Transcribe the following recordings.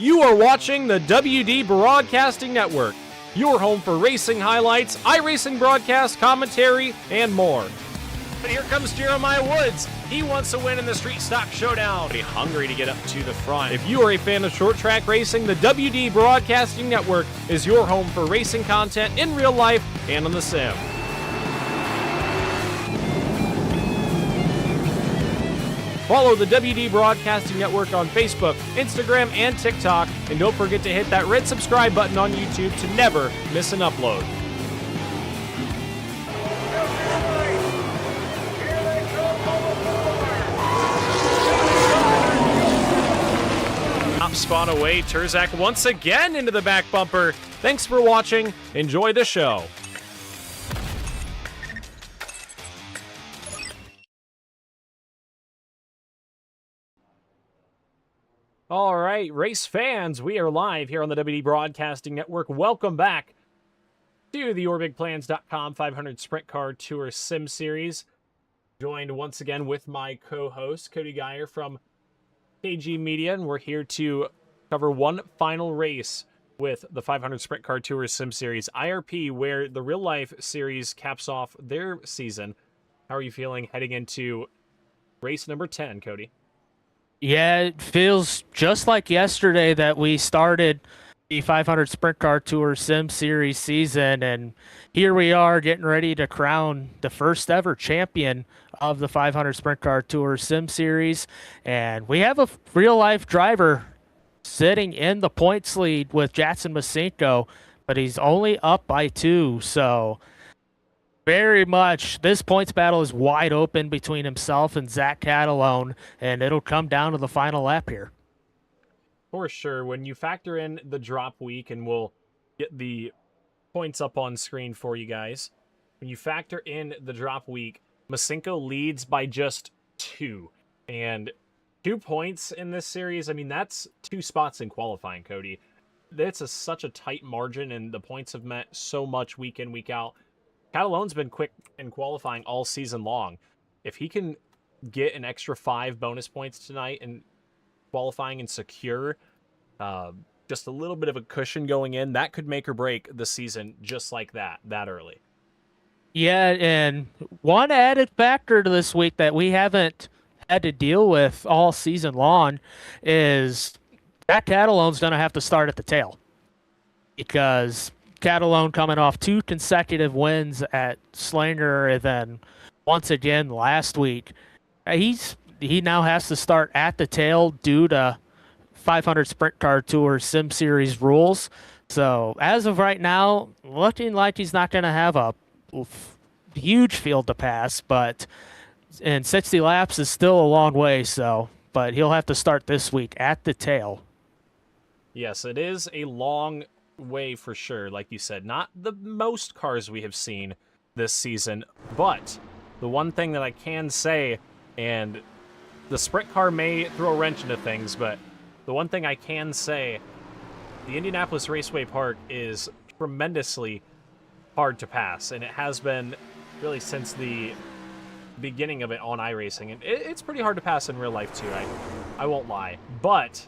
You are watching the WD Broadcasting Network, your home for racing highlights, iRacing broadcast, commentary, and more. But here comes Jeremiah Woods. He wants to win in the Street Stock Showdown. He's hungry to get up to the front. If you are a fan of short track racing, the WD Broadcasting Network is your home for racing content in real life and on the sim. Follow the WD Broadcasting Network on Facebook, Instagram, and TikTok. And don't forget to hit that red subscribe button on YouTube to never miss an upload. Top spot away, Terzak once again into the back bumper. Thanks for watching. Enjoy the show. All right, race fans, we are live here on the WD Broadcasting Network. Welcome back to the YourBigPlans.com 500 Sprint Car Tour Sim Series. Joined once again with my co-host, Cody Geyer from KG Media, and we're here to cover one final race with the 500 Sprint Car Tour Sim Series, IRP, where the real-life series caps off their season. How are you feeling heading into race number 10, Cody? Yeah, it feels just like yesterday that we started the 500 Sprint Car Tour Sim Series season, and here we are getting ready to crown the first ever champion of the 500 Sprint Car Tour Sim Series, and we have a real-life driver sitting in the points lead with Jackson Masinko, but he's only up by 2, so very much this points battle is wide open between himself and Zach Catalone, and it'll come down to the final lap here. For sure. When you factor in the drop week, and we'll get the points up on screen for you guys. When you factor in the drop week, Masinko leads by just 2. And 2 points in this series, I mean, that's 2 spots in qualifying, Cody. It's such a tight margin, and the points have meant so much week in, week out. Catalone's been quick in qualifying all season long. If he can get an extra 5 bonus points tonight in qualifying and secure just a little bit of a cushion going in, that could make or break the season just like that early. Yeah, and one added factor to this week that we haven't had to deal with all season long is that Catalone's going to have to start at the tail, because Catalone coming off 2 consecutive wins at Slinger, and then once again last week, he now has to start at the tail due to 500 Sprint Car Tour Sim Series rules. So as of right now, looking like he's not going to have a huge field to pass, but and 60 laps is still a long way. But he'll have to start this week at the tail. Yes, it is a long way for sure. Like you said, not the most cars we have seen this season, but the one thing that I can say, and the sprint car may throw a wrench into things, but the one thing I can say, the Indianapolis Raceway Park is tremendously hard to pass, and it has been really since the beginning of it on iRacing, and it's pretty hard to pass in real life too, I won't lie, but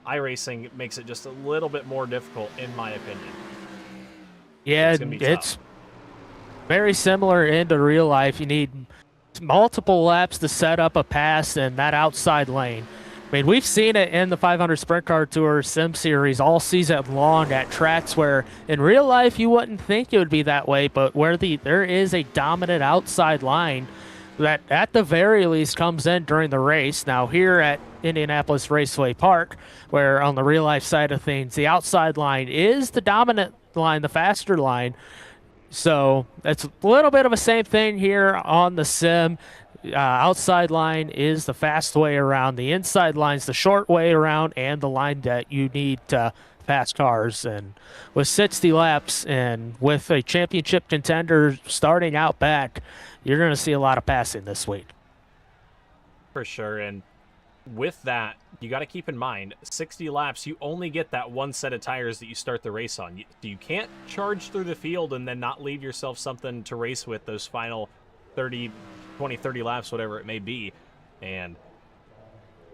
iRacing makes it just a little bit more difficult, in my opinion. Yeah, it's very similar into real life. You need multiple laps to set up a pass in that outside lane. I mean, we've seen it in the 500 Sprint Car Tour Sim Series all season long at tracks where in real life you wouldn't think it would be that way, but where there is a dominant outside line that at the very least comes in during the race. Now here at Indianapolis Raceway Park, where on the real life side of things, the outside line is the dominant line, the faster line. So it's a little bit of a same thing here on the sim. Outside line is the fast way around. The inside line's the short way around, and the line that you need to pass cars. And with 60 laps and with a championship contender starting out back, you're going to see a lot of passing this week. For sure, and with that, you got to keep in mind, 60 laps, you only get that one set of tires that you start the race on. You can't charge through the field and then not leave yourself something to race with those final 20, 30 laps, whatever it may be. And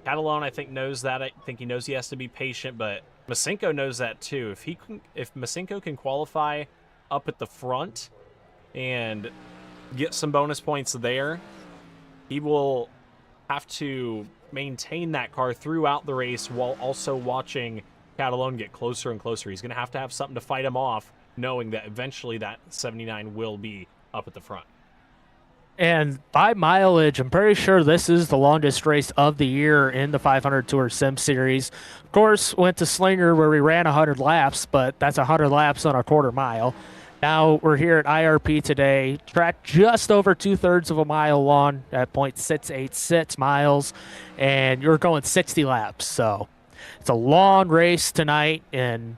Catalone, I think, knows that. I think he knows he has to be patient, but Masenko knows that too. If Masenko can qualify up at the front and get some bonus points there, he will have to maintain that car throughout the race while also watching Catalone get closer and closer. He's going to have something to fight him off, knowing that eventually that 79 will be up at the front. And by mileage, I'm pretty sure this is the longest race of the year in the 500 Tour Sim Series. Of course, went to Slinger where we ran 100 laps, but that's 100 laps on a quarter mile. Now we're here at IRP today, track just over 2/3 of a mile long at 0.686 miles, and you're going 60 laps. So it's a long race tonight, and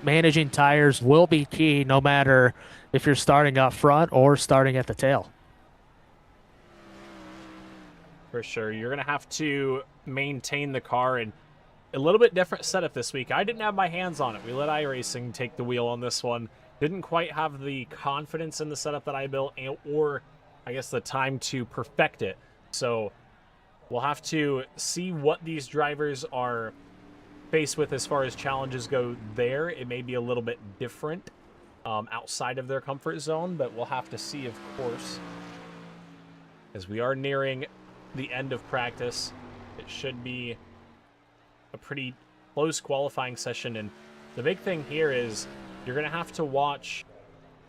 managing tires will be key no matter if you're starting up front or starting at the tail. For sure. You're going to have to maintain the car, and a little bit different setup this week. I didn't have my hands on it. We let iRacing take the wheel on this one. Didn't quite have the confidence in the setup that I built, or I guess the time to perfect it. So we'll have to see what these drivers are faced with as far as challenges go there. It may be a little bit different outside of their comfort zone, but we'll have to see, of course, as we are nearing the end of practice. It should be a pretty close qualifying session, and the big thing here is you're going to have to watch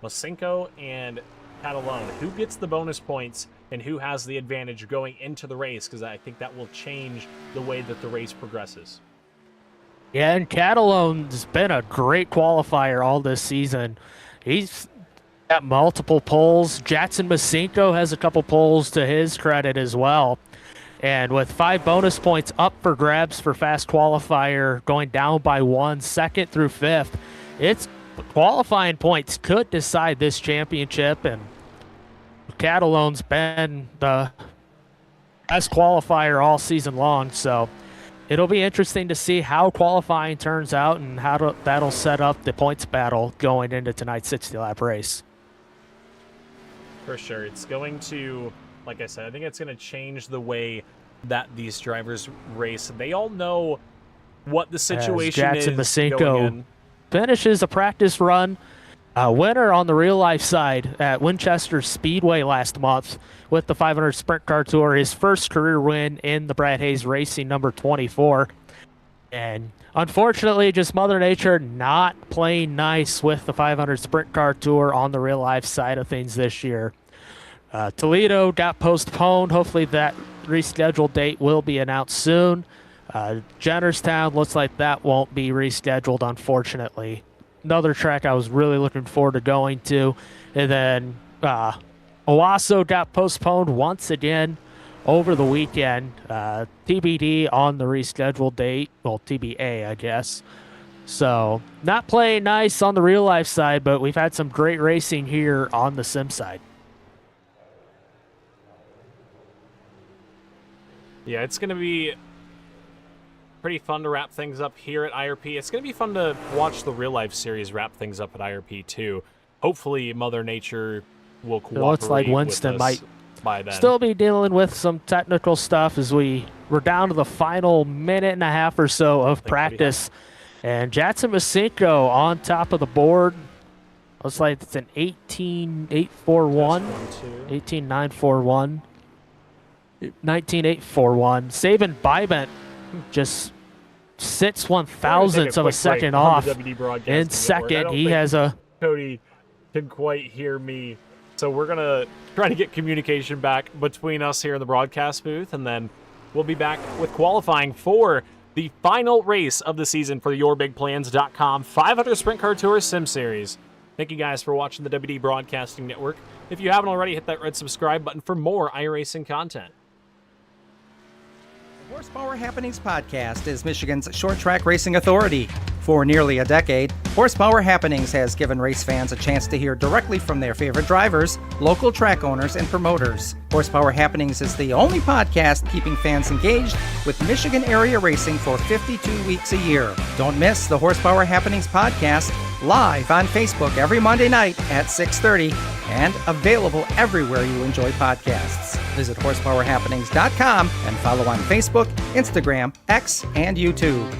Masenko and Catalone, who gets the bonus points and who has the advantage going into the race, because I think that will change the way that the race progresses. Yeah, and Catalone's been a great qualifier all this season. He's got multiple poles. Jackson Masenko has a couple poles to his credit as well. And with 5 bonus points up for grabs for fast qualifier, going down by 1, second through 5th, it's qualifying points could decide this championship. And Catalone's been the best qualifier all season long, so it'll be interesting to see how qualifying turns out and how that'll set up the points battle going into tonight's 60-lap race. For sure. It's going to, like I said, I think it's going to change the way that these drivers race. They all know what the situation Jackson is. Masenko finishes a practice run, winner on the real life side at Winchester Speedway last month with the 500 Sprint Car Tour, his first career win in the Brad Hayes Racing number 24. And unfortunately, just Mother Nature not playing nice with the 500 Sprint Car Tour on the real life side of things this year. Toledo got postponed. Hopefully that rescheduled date will be announced soon. Jennerstown looks like that won't be rescheduled, unfortunately. Another track I was really looking forward to going to. And then Owasso got postponed once again over the weekend. TBD on the rescheduled date. Well, TBA, I guess. So, not playing nice on the real life side, but we've had some great racing here on the sim side. Yeah, it's going to be pretty fun to wrap things up here at IRP. It's going to be fun to watch the real life series wrap things up at IRP too. Hopefully Mother Nature will cooperate. It looks like Winston might by then still be dealing with some technical stuff as we're down to the final minute and a half or so of practice. And Jackson Masenko on top of the board. Looks like it's an 18.841. 18.941. 19.841. Saban Bybent just sits 1/1000th of a second off in second. He has a... Cody can quite hear me, so we're going to try to get communication back between us here in the broadcast booth, and then we'll be back with qualifying for the final race of the season for the YourBigPlans.com 500 Sprint Car Tour Sim Series. Thank you guys for watching the WD Broadcasting Network. If you haven't already, hit that red subscribe button for more iRacing content. Horsepower Happenings Podcast is Michigan's short track racing authority. For nearly a decade, Horsepower Happenings has given race fans a chance to hear directly from their favorite drivers, local track owners, and promoters. Horsepower Happenings is the only podcast keeping fans engaged with Michigan area racing for 52 weeks a year. Don't miss the Horsepower Happenings podcast live on Facebook every Monday night at 6:30 and available everywhere you enjoy podcasts. Visit horsepowerhappenings.com and follow on Facebook, Instagram, X, and YouTube.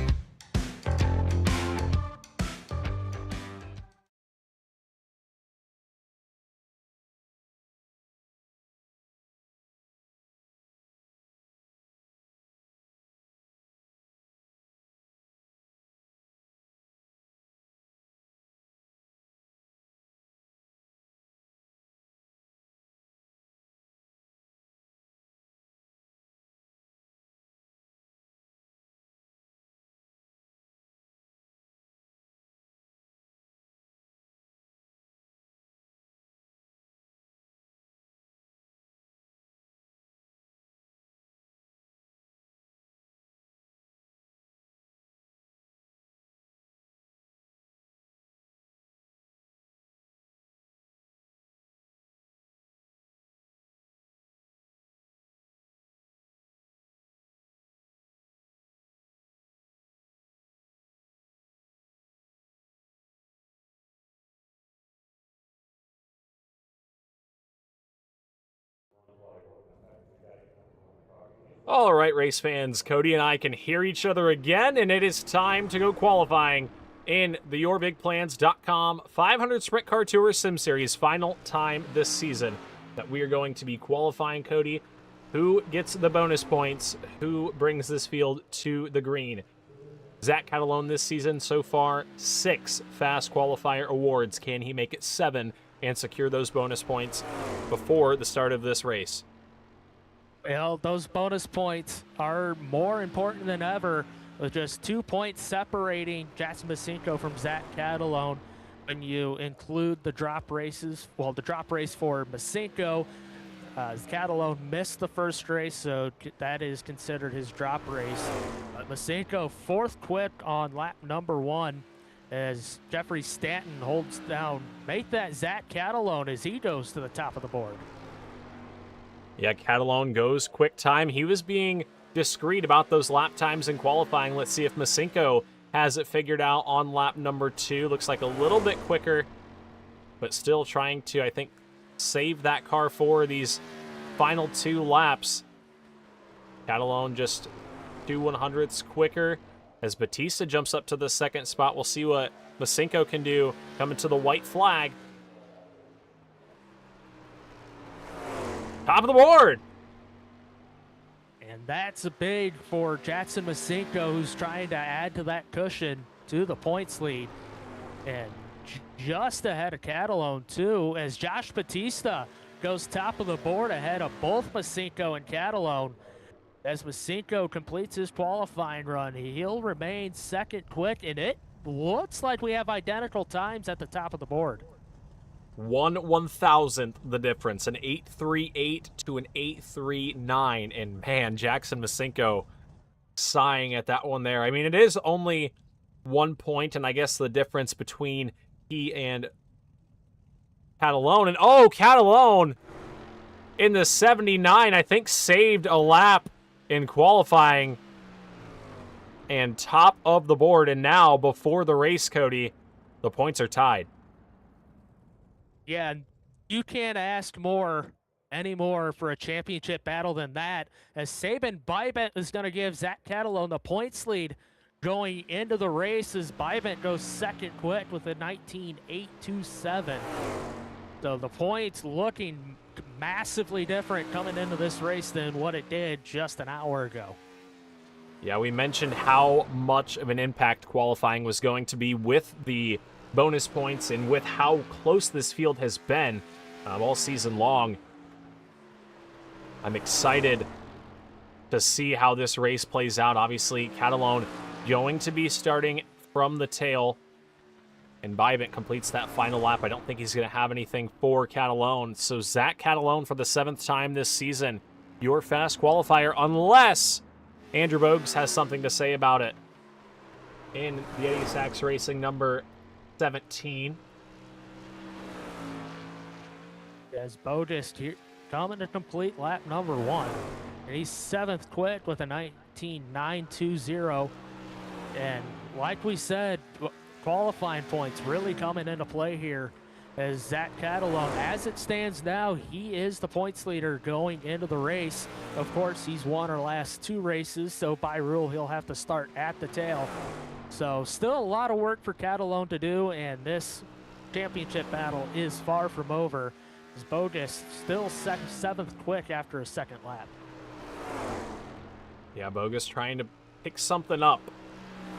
All right, race fans, Cody and I can hear each other again, and it is time to go qualifying in the YourBigPlans.com 500 Sprint Car Tour Sim Series final time this season that we are going to be qualifying, Cody. Who gets the bonus points? Who brings this field to the green? Zach Catalone this season so far, 6 Fast Qualifier awards. Can he make it 7 and secure those bonus points before the start of this race? Well, those bonus points are more important than ever, with just 2 points separating Jackson Masinko from Zach Catalone. When you include the drop races, well, the drop race for Masinko, Catalone missed the first race, so that is considered his drop race. Masinko fourth quit on lap number 1 as Jeffrey Stanton holds down. Make that Zach Catalone as he goes to the top of the board. Yeah, Catalone goes quick time. He was being discreet about those lap times in qualifying. Let's see if Masinko has it figured out on lap number 2. Looks like a little bit quicker, but still trying to, I think, save that car for these final 2 laps. Catalone just 2/100ths quicker as Batista jumps up to the second spot. We'll see what Masinko can do coming to the white flag. Top of the board! And that's a big for Jackson Masinko, who's trying to add to that cushion to the points lead. And just ahead of Catalone, too, as Josh Batista goes top of the board ahead of both Masinko and Catalone. As Masinko completes his qualifying run, he'll remain second quick, and it looks like we have identical times at the top of the board. 1/1000th the difference, an 8.38 to an 8.39, and man, Jackson Masinko sighing at that one there. I mean, it is only 1 point, and I guess the difference between he and Catalone, and oh, Catalone in the 79, I think saved a lap in qualifying and top of the board, and now before the race, Cody, the points are tied. Yeah, you can't ask anymore for a championship battle than that, as Sabin Bybent is going to give Zach Catalone the points lead going into the race as Bybent goes second quick with a 19.827. So the points looking massively different coming into this race than what it did just an hour ago. Yeah, we mentioned how much of an impact qualifying was going to be with the bonus points and with how close this field has been all season long. I'm excited to see how this race plays out. Obviously, Catalone going to be starting from the tail, and Bybent completes that final lap. I don't think he's going to have anything for Catalone. So Zach Catalone for the 7th time this season, your fast qualifier, unless Andrew Bogues has something to say about it. in the Eddie Sachs Racing number 17. As Bo just here coming to complete lap number 1. And he's 7th quick with a 19.920. And like we said, qualifying points really coming into play here as Zach Catalone. As it stands now, he is the points leader going into the race. Of course, he's won our last 2 races, so by rule, he'll have to start at the tail. So still a lot of work for Catalone to do, and this championship battle is far from over. As Bogus still 7th quick after a 2nd lap. Yeah, Bogus trying to pick something up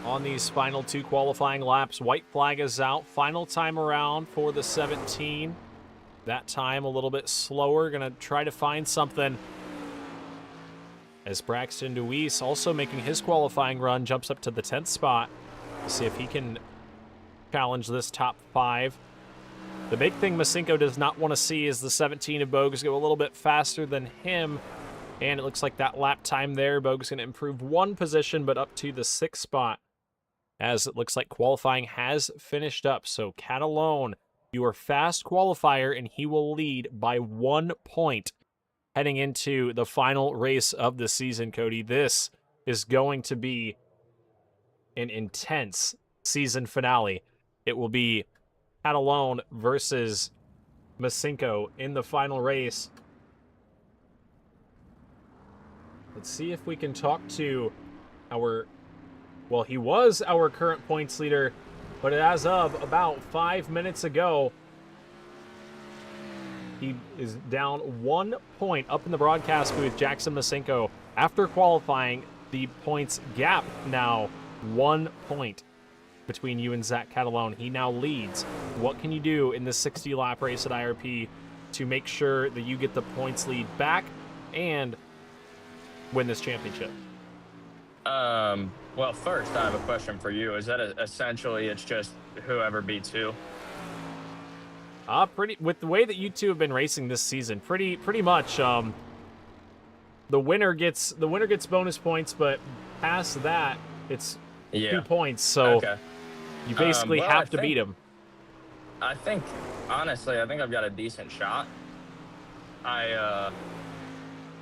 on these final 2 qualifying laps. White flag is out. Final time around for the 17. That time a little bit slower. Going to try to find something. As Braxton Deweese also making his qualifying run, jumps up to the 10th spot. To see if he can challenge this top 5. The big thing Masinko does not want to see is the 17 of Bogus go a little bit faster than him. And it looks like that lap time there, Bogus going to improve 1 position, but up to the 6th spot. As it looks like qualifying has finished up. So Catalone, your fast qualifier, and he will lead by 1 point heading into the final race of the season, Cody. This is going to be an intense season finale. It will be Catalone versus Masinko in the final race. Let's see if we can talk to our... Well, he was our current points leader, but as of about 5 minutes ago, he is down 1 point up in the broadcast booth. Jackson Masinko, after qualifying, the points gap now 1 point between you and Zach Catalone. He now leads. What can you do in this 60-lap race at IRP to make sure that you get the points lead back and win this championship? Well, first, I have a question for you. Is that essentially it's just whoever beats who? With the way that you two have been racing this season, pretty much. The winner gets bonus points, but past that, it's 2 points. So okay. You basically have to beat him. I think, honestly, I think I've got a decent shot. I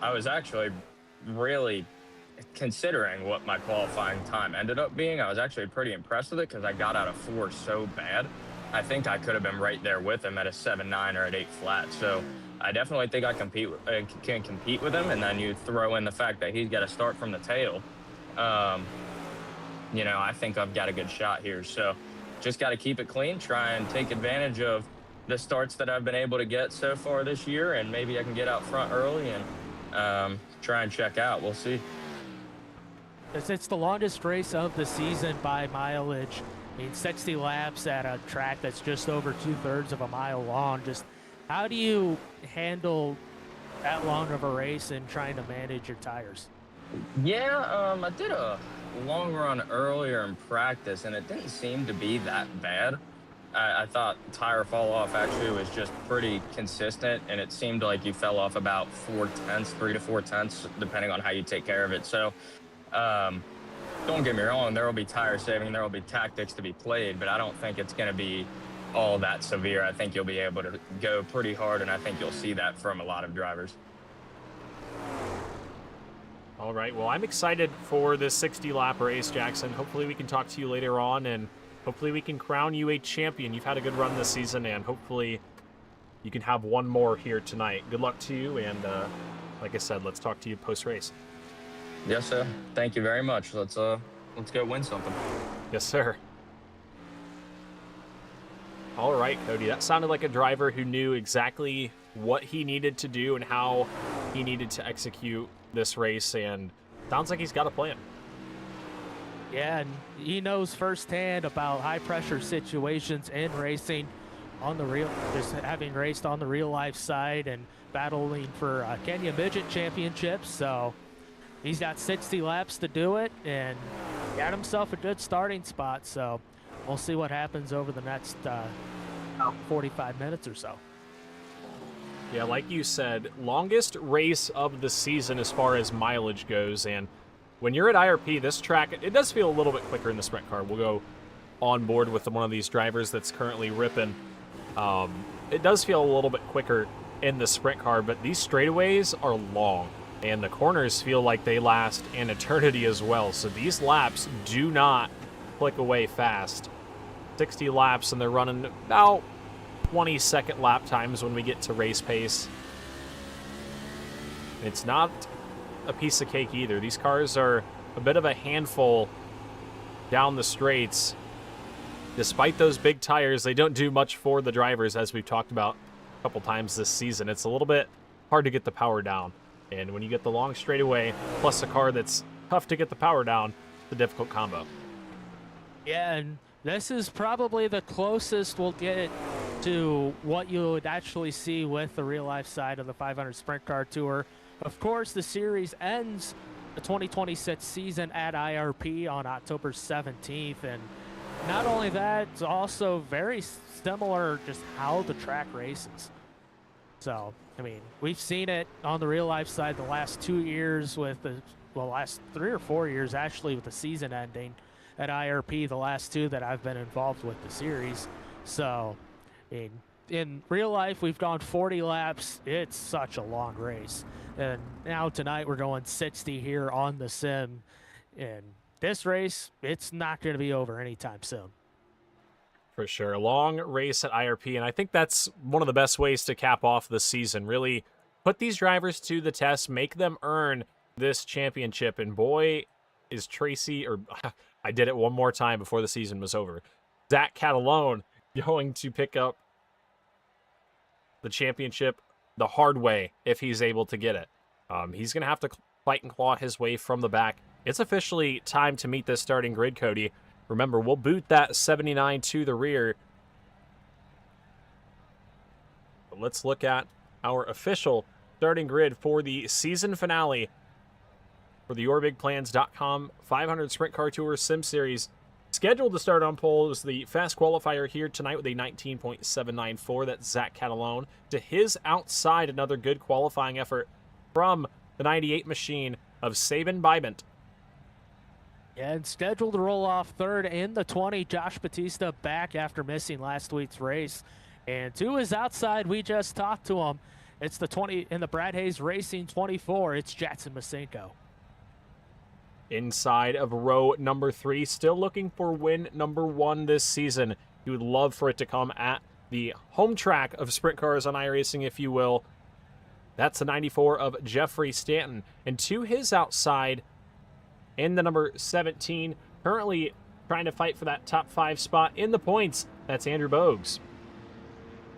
was actually really considering what my qualifying time ended up being. I was actually pretty impressed with it because I got out of 4 so bad. I think I could have been right there with him at a 7.9 or at 8 flat. So I definitely think I can compete with him. And then you throw in the fact that he's got to start from the tail. I think I've got a good shot here. So just got to keep it clean, try and take advantage of the starts that I've been able to get so far this year. And maybe I can get out front early and try and check out. We'll see. It's the longest race of the season by mileage. I mean, 60 laps at a track that's just over 2/3 of a mile long. Just how do you handle that long of a race and trying to manage your tires? Yeah, I did a long run earlier in practice, and it didn't seem to be that bad. I thought tire fall off actually was just pretty consistent, and it seemed like you fell off about 3 to 4 tenths, depending on how you take care of it. So, don't get me wrong, there will be tire saving, there will be tactics to be played, but I don't think it's going to be all that severe. I think you'll be able to go pretty hard, and I think you'll see that from a lot of drivers. All right, well, I'm excited for this 60-lap race, Jackson. Hopefully we can talk to you later on, and hopefully we can crown you a champion. You've had a good run this season, and hopefully you can have one more here tonight. Good luck to you, and like I said, let's talk to you post-race. Yes, sir. Thank you very much. Let's go win something. Yes, sir. All right, Cody. That sounded like a driver who knew exactly what he needed to do and how he needed to execute this race, and sounds like he's got a plan. Yeah, and he knows firsthand about high-pressure situations in racing on the real, just having raced on the real-life side and battling for Kenya Midget Championships, so he's got 60 laps to do it, and got himself a good starting spot, so we'll see what happens over the next 45 minutes or so. Yeah, like you said, longest race of the season as far as mileage goes, and when you're at IRP, this track, it does feel a little bit quicker in the sprint car. We'll go on board with one of these drivers that's currently ripping. It does feel a little bit quicker in the sprint car, but these straightaways are long, and the corners feel like they last an eternity as well. So these laps do not click away fast. 60 laps, and they're running about 20-second lap times when we get to race pace. It's not a piece of cake either. These cars are a bit of a handful down the straights. Despite those big tires, they don't do much for the drivers, as we've talked about a couple times this season. It's a little bit hard to get the power down. And when you get the long straightaway, plus a car that's tough to get the power down, it's a difficult combo. Yeah, and this is probably the closest we'll get to what you would actually see with the real-life side of the 500 Sprint Car Tour. Of course, the series ends the 2026 season at IRP on October 17th, and not only that, it's also very similar just how the track races. So, I mean, we've seen it on the real-life side the last 2 years with the, well, last 3 or 4 years actually with the season ending at IRP, the last 2 that I've been involved with the series. So, I mean, in real life, we've gone 40 laps. It's such a long race. And now tonight we're going 60 here on the sim. And this race, it's not going to be over anytime soon. For sure. A long race at IRP, and I think that's one of the best ways to cap off the season. Really put these drivers to the test, make them earn this championship. And boy, is Tracy, or I did it one more time before the season was over, Zach Catalone going to pick up the championship the hard way if he's able to get it. He's going to have to fight and claw his way from the back. It's officially time to meet this starting grid, Cody. Remember, we'll boot that 79 to the rear. But let's look at our official starting grid for the season finale for the YourBigPlans.com 500 Sprint Car Tour Sim Series. Scheduled to start on pole is the fast qualifier here tonight with a 19.794. That's Zach Catalone. To his outside, another good qualifying effort from the 98 machine of Sabin Bybant. And scheduled to roll off third in the 20, Josh Batista back after missing last week's race. And to his outside, we just talked to him. It's the 20 in the Brad Hayes Racing 24. It's Jackson Masenko. Inside of row number 3, still looking for win number 1 this season. He would love for it to come at the home track of sprint cars on iRacing, if you will. That's the 94 of Jeffrey Stanton. And to his outside, in the number 17, currently trying to fight for that top 5 spot in the points, that's Andrew Bogues.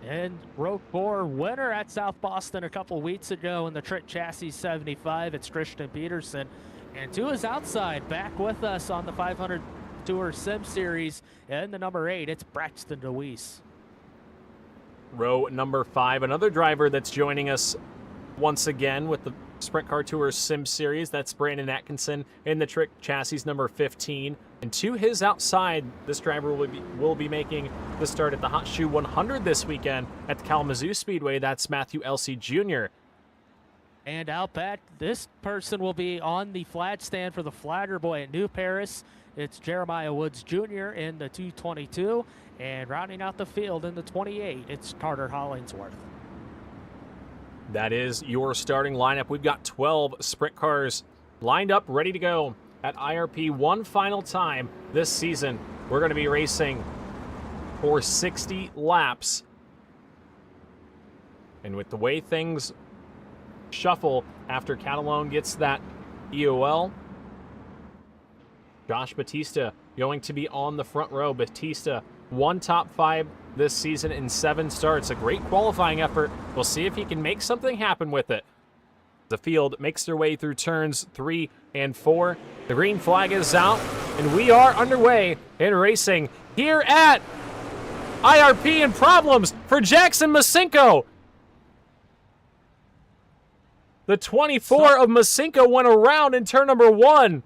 And row 4 winner at South Boston a couple weeks ago in the Trick Chassis 75, it's Christian Peterson. And to his outside, back with us on the 500 Tour Sim Series, and the number 8, it's Braxton DeWeese. Row number 5, another driver that's joining us once again with the Sprint Car Tour Sim Series. That's Brandon Atkinson in the Trick Chassis number 15. And to his outside, this driver will be making the start at the Hot Shoe 100 this weekend at the Kalamazoo Speedway. That's Matthew Elsey Jr. And out back, this person will be on the flag stand for the Flagger Boy at New Paris. It's Jeremiah Woods Jr. in the 222. And rounding out the field in the 28, it's Carter Hollingsworth. That is your starting lineup. We've got 12 sprint cars lined up, ready to go at IRP one final time this season. We're going to be racing for 60 laps. And with the way things shuffle after Catalone gets that EOL, Josh Batista going to be on the front row. Batista, 1 top 5 this season in 7 starts. A great qualifying effort. We'll see if he can make something happen with it. The field makes their way through turns 3 and 4. The green flag is out, and we are underway in racing here at IRP, and problems for Jackson Masenko. The 24 of Masenko went around in turn number 1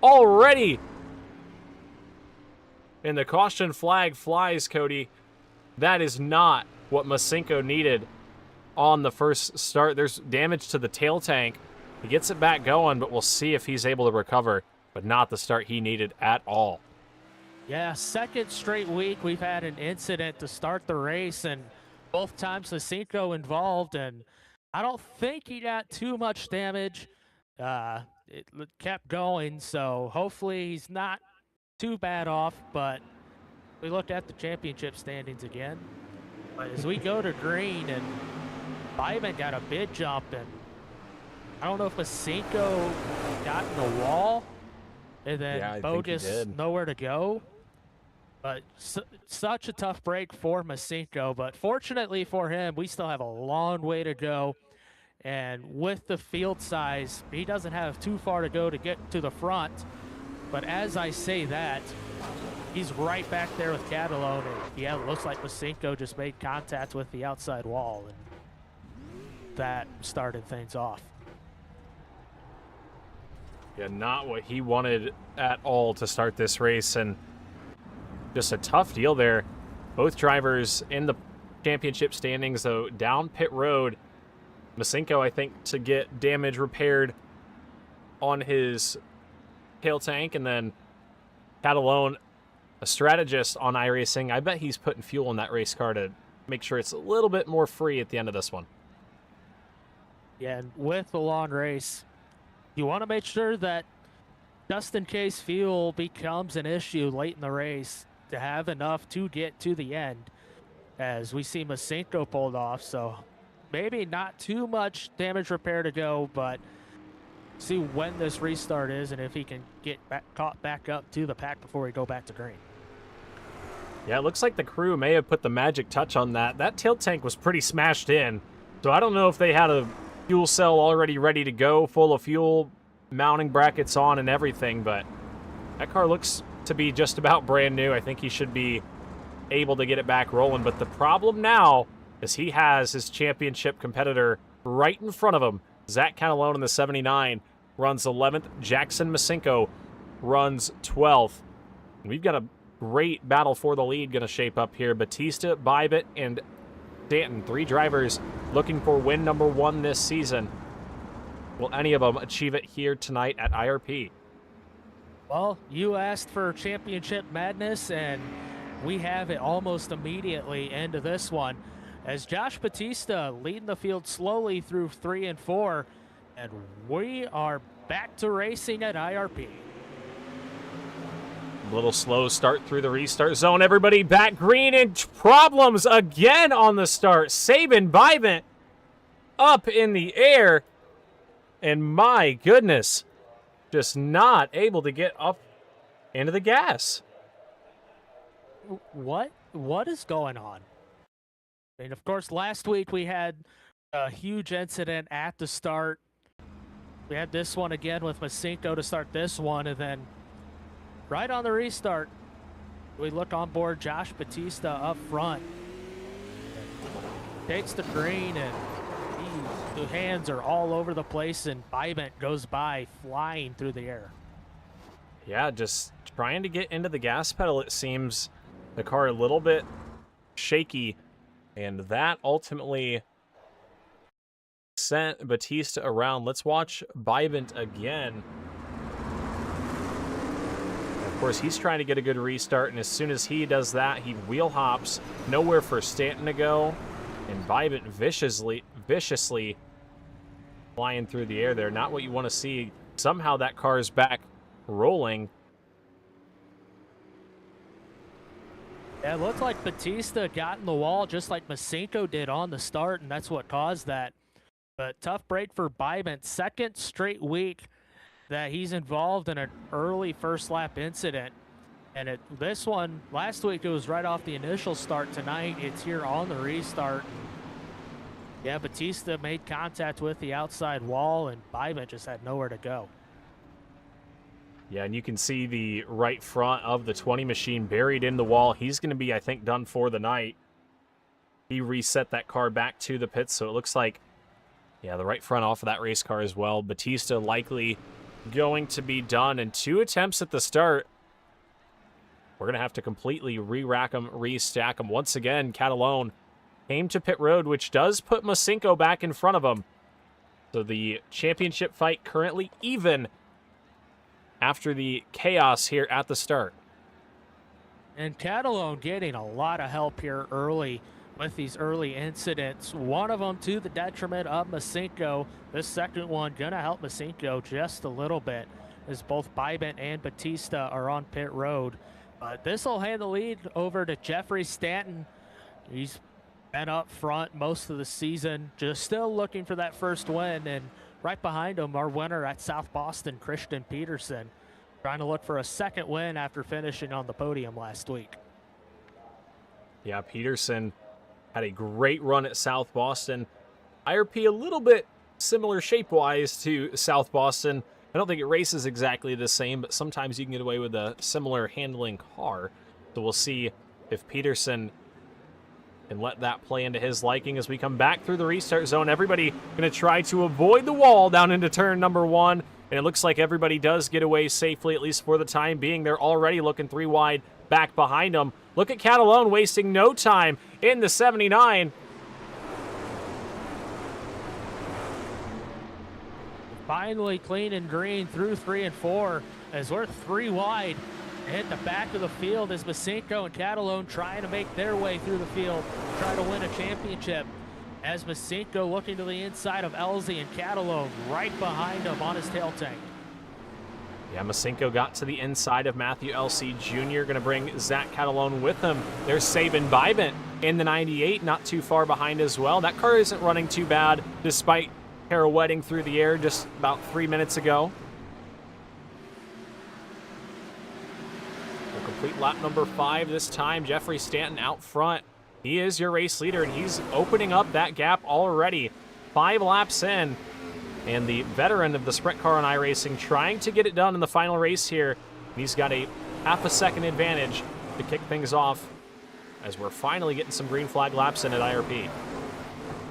already. And the caution flag flies, Cody. That is not what Masenko needed on the first start. There's damage to the tail tank He gets it back going, but we'll see if he's able to recover, but not the start he needed at all. Yeah, second straight week we've had an incident to start the race, and both times Masinko involved, and I don't think he got too much damage. It kept going, so hopefully he's not too bad off, but we looked at the championship standings again. But as we go to green, and Byman got a big jump, and I don't know if Masinko got in the wall, and then Bogus nowhere to go. But such a tough break for Masinko. But fortunately for him, we still have a long way to go. And with the field size, he doesn't have too far to go to get to the front. But as I say that, he's right back there with Catalone. And yeah, it looks like Masinko just made contact with the outside wall. And that started things off. Yeah, not what he wanted at all to start this race. And just a tough deal there. Both drivers in the championship standings, though, down pit road. Masinko, I think, to get damage repaired on his tail tank, and then Catalone, a strategist on iRacing. I bet he's putting fuel in that race car to make sure it's a little bit more free at the end of this one. Yeah, and with the long race, you want to make sure that just in case fuel becomes an issue late in the race, to have enough to get to the end, as we see Masinko pulled off. So maybe not too much damage repair to go, but see when this restart is and if he can get caught back up to the pack before we go back to green. Yeah, it looks like the crew may have put the magic touch on that. That tail tank was pretty smashed in, so I don't know if they had a fuel cell already ready to go, full of fuel, mounting brackets on and everything, but that car looks to be just about brand new. I think he should be able to get it back rolling, but the problem now is he has his championship competitor right in front of him. Zach Catalone in the 79 runs 11th. Jackson Masinko runs 12th. We've got a great battle for the lead going to shape up here. Batista, Bybit, and Stanton, 3 drivers looking for win number 1 this season. Will any of them achieve it here tonight at IRP? Well, you asked for championship madness, and we have it almost immediately into this one, as Josh Batista leading the field slowly through 3 and 4, and we are back to racing at IRP. A little slow start through the restart zone. Everybody back green, and problems again on the start. Sabin Bybit up in the air, and my goodness, just not able to get up into the gas. What is going on? I mean, of course, last week we had a huge incident at the start. We had this one again with Masinko to start this one, and then right on the restart, we look on board Josh Batista up front. Takes the green, and the hands are all over the place, and Bybit goes by flying through the air. Yeah, just trying to get into the gas pedal. It seems the car a little bit shaky, and that ultimately sent Batista around. Let's watch Bybit again. Of course, he's trying to get a good restart, and as soon as he does that, he wheel hops. Nowhere for Stanton to go, and Bybit viciously flying through the air there. Not what you want to see. Somehow that car is back rolling. Yeah, it looked like Batista got in the wall just like Masinko did on the start, and that's what caused that. But tough break for Bybit. Second straight week that he's involved in an early first lap incident. And this one, last week, it was right off the initial start. Tonight, it's here on the restart. Yeah, Batista made contact with the outside wall, and Bybit just had nowhere to go. Yeah, and you can see the right front of the 20 machine buried in the wall. He's going to be, I think, done for the night. He reset that car back to the pits, so it looks like, yeah, the right front off of that race car as well. Batista likely going to be done in 2 attempts at the start. We're going to have to completely re-rack them, restack them. Once again, Catalone came to pit road, which does put Masinko back in front of him. So the championship fight currently even after the chaos here at the start. And Catalone getting a lot of help here early with these early incidents. One of them to the detriment of Masinko. This second one going to help Masinko just a little bit, as both Bybent and Batista are on pit road. But this will hand the lead over to Jeffrey Stanton. He's been up front most of the season, just still looking for that first win. And right behind him, our winner at South Boston, Christian Peterson, trying to look for a second win after finishing on the podium last week. Yeah, Peterson had a great run at South Boston. IRP a little bit similar shape-wise to South Boston. I don't think it races exactly the same, but sometimes you can get away with a similar handling car. So we'll see if Peterson can let that play into his liking as we come back through the restart zone. Everybody going to try to avoid the wall down into turn number 1. And it looks like everybody does get away safely, at least for the time being. They're already looking 3 wide back behind them. Look at Catalone wasting no time in the 79. Finally clean and green through 3 and 4 as we're 3 wide. Hit the back of the field as Masinko and Catalone trying to make their way through the field, try to win a championship. As Masinko looking to the inside of Elzy and Catalone right behind him on his tail tank. Yeah, Masinko got to the inside of Matthew Elzy Jr., going to bring Zach Catalone with him. There's Sabin Bybent in the 98, not too far behind as well. That car isn't running too bad, despite pirouetting through the air just about 3 minutes ago. We'll complete lap number 5 this time. Jeffrey Stanton out front. He is your race leader, and he's opening up that gap already. 5 laps in, and the veteran of the sprint car on iRacing trying to get it done in the final race here. He's got a half a second advantage to kick things off as we're finally getting some green flag laps in at IRP.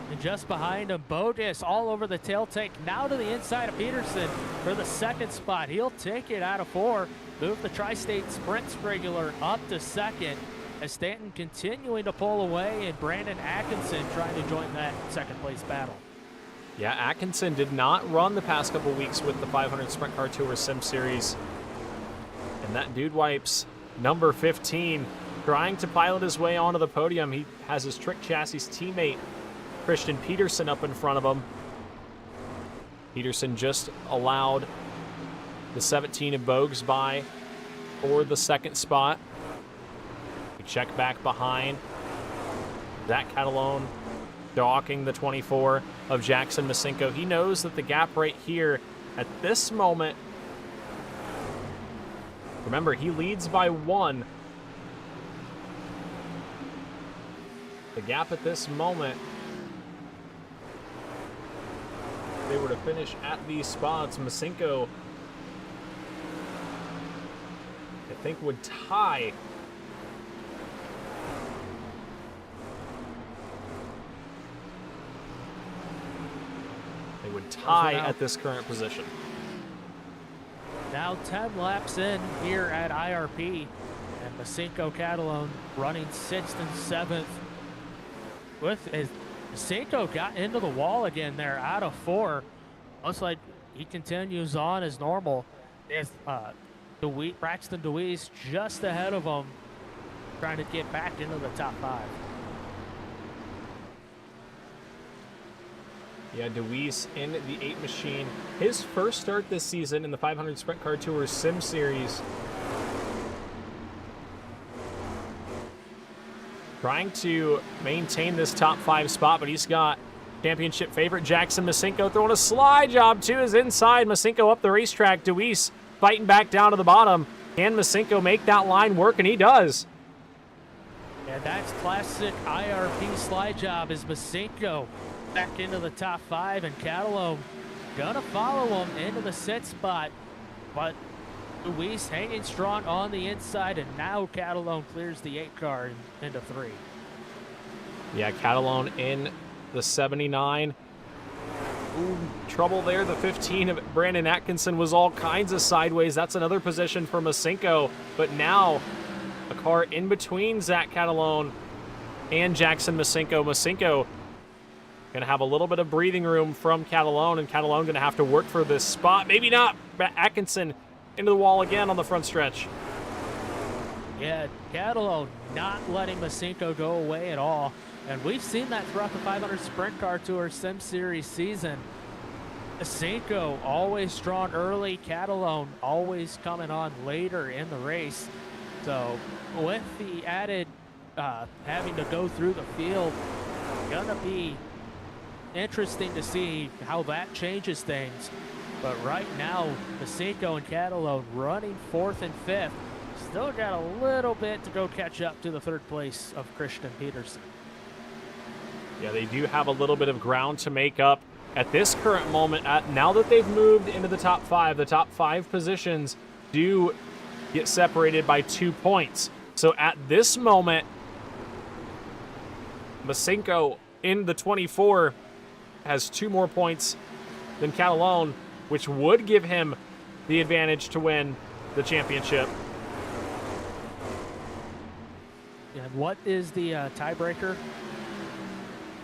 And just behind him, Bogus all over the tail tank, now to the inside of Peterson for the second spot. He'll take it out of 4, move the Tri-State Sprint Regular up to second, as Stanton continuing to pull away and Brandon Atkinson trying to join that second place battle. Yeah, Atkinson did not run the past couple weeks with the 500 Sprint Car Tour Sim Series. And that dude wipes number 15, trying to pilot his way onto the podium. He has his Trick Chassis teammate, Christian Peterson, up in front of him. Peterson just allowed the 17 of Bogues by for the second spot. We check back behind. Zach Catalone docking the 24 of Jackson Masinko. He knows that the gap right here at this moment, remember, he leads by 1. The gap at this moment, if they were to finish at these spots, Masinko, I think, would tie. They would tie at this current position. Now 10 laps in here at IRP, and Masinko Catalone running 6th and 7th. Masinko got into the wall again there out of 4. Looks like he continues on as normal. There's Braxton DeWeese just ahead of him, trying to get back into the top 5. Yeah, DeWeese in the 8 machine. His first start this season in the 500 Sprint Car Tour Sim Series. Trying to maintain this top 5 spot, but he's got championship favorite Jackson Masinko throwing a slide job to his inside. Masinko up the racetrack. DeWeese fighting back down to the bottom. Can Masinko make that line work? And he does. Yeah, that's classic IRP slide job as Masinko back into the top 5, and Catalone gonna follow him into the 6th spot, but Luis hanging strong on the inside, and now Catalone clears the 8 car into 3. Yeah, Catalone in the 79. Ooh, trouble there. The 15 of Brandon Atkinson was all kinds of sideways. That's another position for Masinko, but now a car in between Zach Catalone and Jackson Masinko. Masinko Going to have a little bit of breathing room from Catalone, and Catalone going to have to work for this spot. Maybe not. Atkinson into the wall again on the front stretch. Yeah, Catalone not letting Masinko go away at all. And we've seen that throughout the 500 Sprint Car Tour Sim Series season. Masinko always strong early, Catalone always coming on later in the race. So with the added having to go through the field, gonna be interesting to see how that changes things. But right now, Masinko and Catalone running 4th and 5th. Still got a little bit to go catch up to the 3rd place of Christian Peterson. Yeah, they do have a little bit of ground to make up at this current moment. Now that they've moved into the top 5, the top 5 positions do get separated by 2 points. So at this moment, Masinko in the 24 has 2 more points than Catalone, which would give him the advantage to win the championship. And what is the tiebreaker?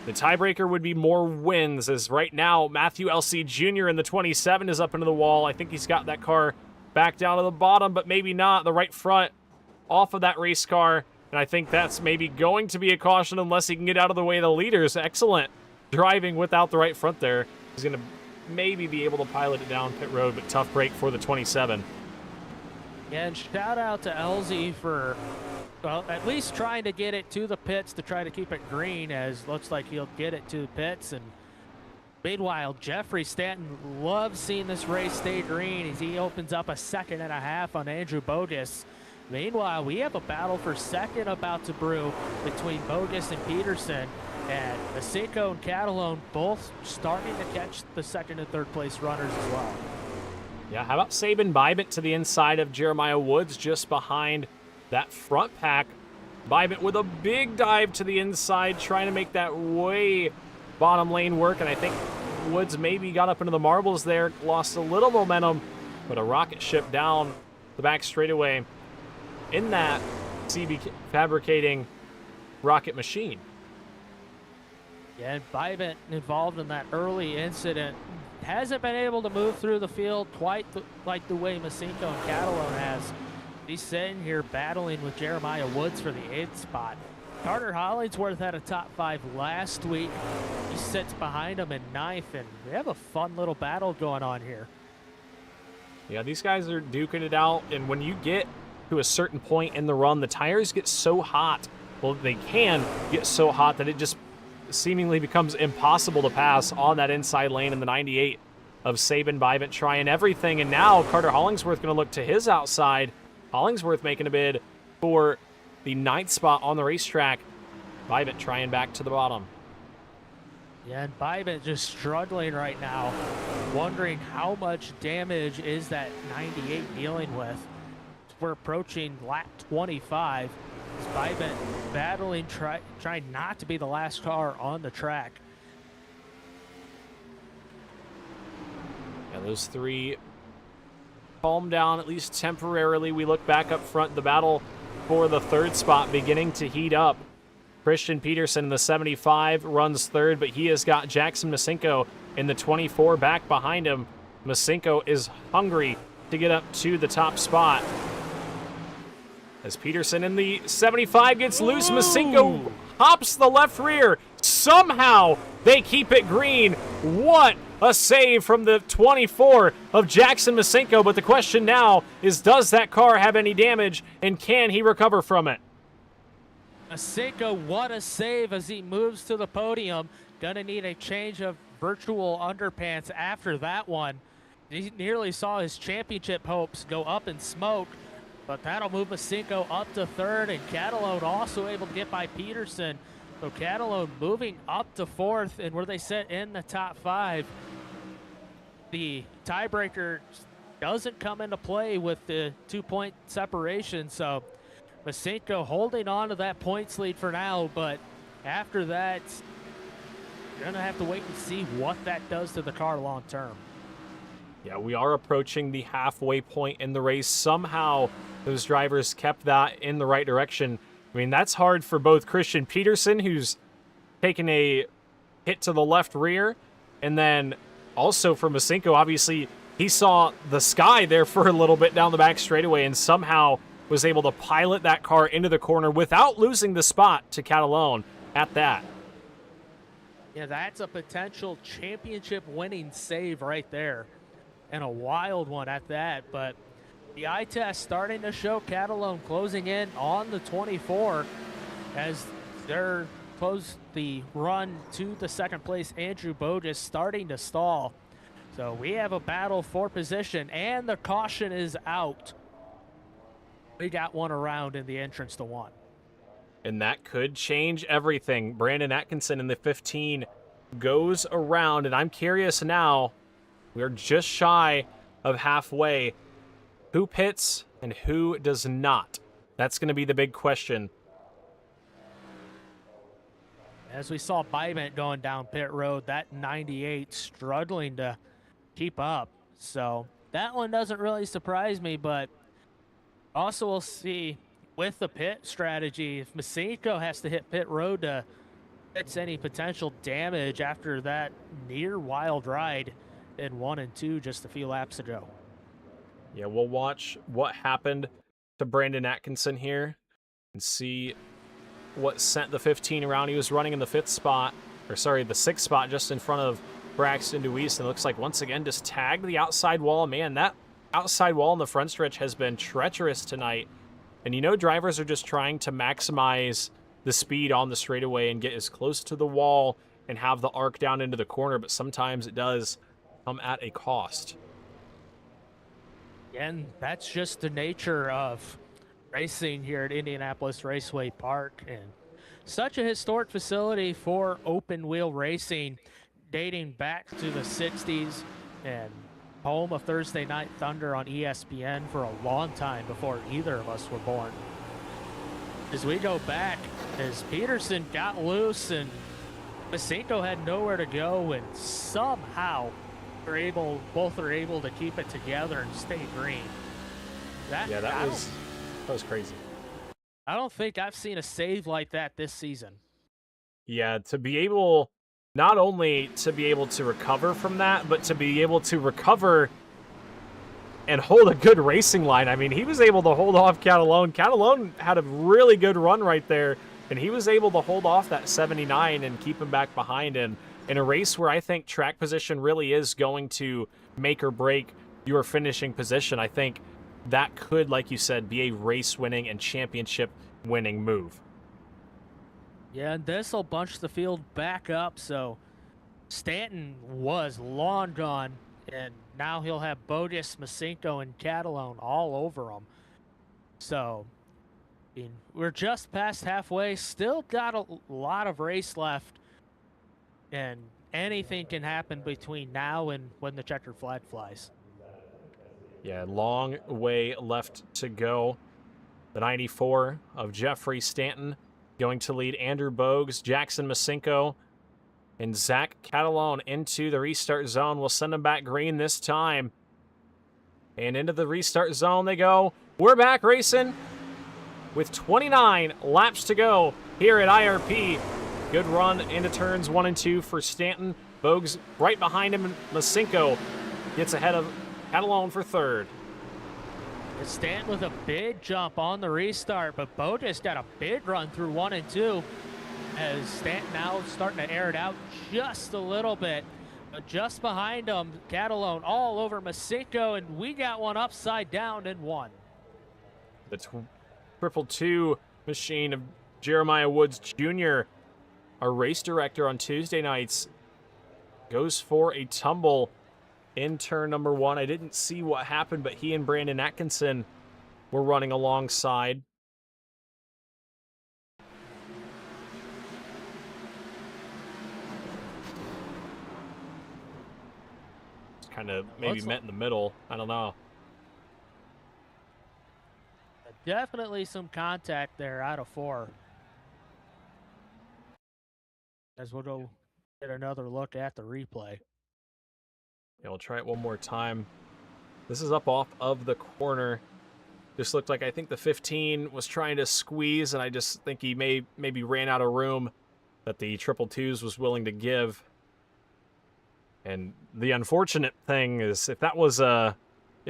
The tiebreaker would be more wins, as right now Matthew L.C. Jr. in the 27 is up into the wall. I think he's got that car back down to the bottom, but maybe not. The right front off of that race car, and I think that's maybe going to be a caution unless he can get out of the way of the leaders. Excellent driving without the right front there. He's going to maybe be able to pilot it down pit road, but tough break for the 27. And shout out to LZ for, well, at least trying to get it to the pits to try to keep it green, as looks like he'll get it to the pits. And meanwhile, Jeffrey Stanton loves seeing this race stay green as he opens up a 2.5 seconds on Andrew Bogus. Meanwhile, we have a battle for second about to brew between Bogus and Peterson, and Masinko and Catalone both starting to catch the 2nd and 3rd place runners as well. Yeah, how about Sabin Bybant to the inside of Jeremiah Woods, just behind that front pack. Bybant with a big dive to the inside, trying to make that way bottom lane work, and I think Woods maybe got up into the marbles there, lost a little momentum, but a rocket ship down the back straightaway in that CB fabricating rocket machine. Yeah, and Bybant involved in that early incident hasn't been able to move through the field quite like the way Masinko and Catalone has. He's sitting here battling with Jeremiah Woods for the 8th spot. Carter Hollingsworth had a top 5 last week. He sits behind him in 9th, and they have a fun little battle going on here. Yeah, these guys are duking it out, and when you get to a certain point in the run, the tires get so hot. Well, they can get so hot that it just seemingly becomes impossible to pass on that inside lane in the 98 of Sabin Bybant trying everything. And now Carter Hollingsworth going to look to his outside. Hollingsworth making a bid for the 9th spot on the racetrack. Bybant trying back to the bottom. Yeah, and Bybant just struggling right now, wondering how much damage is that 98 dealing with. We're approaching lap 25. Bybant battling, trying not to be the last car on the track. Yeah, those 3 calm down, at least temporarily. We look back up front, the battle for the 3rd spot beginning to heat up. Christian Peterson in the 75 runs 3rd, but he has got Jackson Masinko in the 24 back behind him. Masinko is hungry to get up to the top spot. As Peterson in the 75 gets loose, Masinko hops the left rear. Somehow they keep it green. What a save from the 24 of Jackson Masinko. But the question now is, does that car have any damage, and can he recover from it? Masinko, what a save as he moves to the podium. Gonna need a change of virtual underpants after that one. He nearly saw his championship hopes go up in smoke. But that'll move Masinko up to 3rd, and Catalone also able to get by Peterson. So Catalone moving up to 4th, and where they sit in the top 5. The tiebreaker doesn't come into play with the 2-point separation, so Masinko holding on to that points lead for now, but after that, you're gonna have to wait and see what that does to the car long term. Yeah, we are approaching the halfway point in the race. Somehow those drivers kept that in the right direction. I mean, that's hard for both Christian Peterson, who's taken a hit to the left rear. And then also for Masinko, obviously, he saw the sky there for a little bit down the back straightaway and somehow was able to pilot that car into the corner without losing the spot to Catalone at that. Yeah, that's a potential championship-winning save right there, and a wild one at that. But the eye test starting to show Catalone closing in on the 24 as they're close the run to the second place. Andrew Bogus starting to stall. So we have a battle for position, and the caution is out. We got one around in the entrance to one. And that could change everything. Brandon Atkinson in the 15 goes around, and I'm curious now, we're just shy of halfway. Who pits and who does not? That's going to be the big question. As we saw Bybent going down pit road, that 98 struggling to keep up. So that one doesn't really surprise me, but also we'll see with the pit strategy, if Masinko has to hit pit road to fix any potential damage after that near wild ride in 1 and 2 just a few laps ago. Yeah, we'll watch what happened to Brandon Atkinson here and see what sent the 15 around. He was running in the 5th spot, or sorry, the 6th spot just in front of Braxton Deweese, and it looks like once again just tagged the outside wall. Man, that outside wall in the front stretch has been treacherous tonight. And you know, drivers are just trying to maximize the speed on the straightaway and get as close to the wall and have the arc down into the corner, but sometimes it does come at a cost. And that's just the nature of racing here at Indianapolis Raceway Park, and such a historic facility for open wheel racing dating back to the 60s and home of Thursday Night Thunder on ESPN for a long time before either of us were born. As we go back, as Peterson got loose and Masinko had nowhere to go, and somehow both are able to keep it together and stay green. That was crazy. I don't think I've seen a save like that this season. Yeah, to be able, not only to be able to recover from that, but to be able to recover and hold a good racing line. I mean, he was able to hold off Catalone. Catalone had a really good run right there, and he was able to hold off that 79 and keep him back behind. And in a race where I think track position really is going to make or break your finishing position, I think that could, like you said, be a race-winning and championship-winning move. Yeah, and this will bunch the field back up, so Stanton was long gone, and now he'll have Bogus, Masinko, and Catalone all over him. So we're just past halfway, still got a lot of race left, and anything can happen between now and when the checkered flag flies. Yeah, long way left to go. The 94 of Jeffrey Stanton going to lead Andrew Bogues, Jackson Masinko, and Zach Catalone into the restart zone. We'll send them back green this time. And into the restart zone they go. We're back racing with 29 laps to go here at IRP. Good run into turns 1 and 2 for Stanton. Bogues right behind him, and Masinko gets ahead of Catalone for third. It's Stanton with a big jump on the restart, but Bogus got a big run through 1 and 2 as Stanton now starting to air it out just a little bit. But just behind him, Catalone all over Masinko, and we got one upside down in 1. The 222 machine of Jeremiah Woods Jr., our race director on Tuesday nights, goes for a tumble in turn number 1. I didn't see what happened, but he and Brandon Atkinson were running alongside. It's kind of maybe met in the middle. I don't know. Definitely some contact there out of 4. As we'll go get another look at the replay. Yeah, we'll try it one more time. This is up off of the corner. Just looked like, I think the 15 was trying to squeeze, and I just think he maybe ran out of room that the triple twos was willing to give. And the unfortunate thing is, if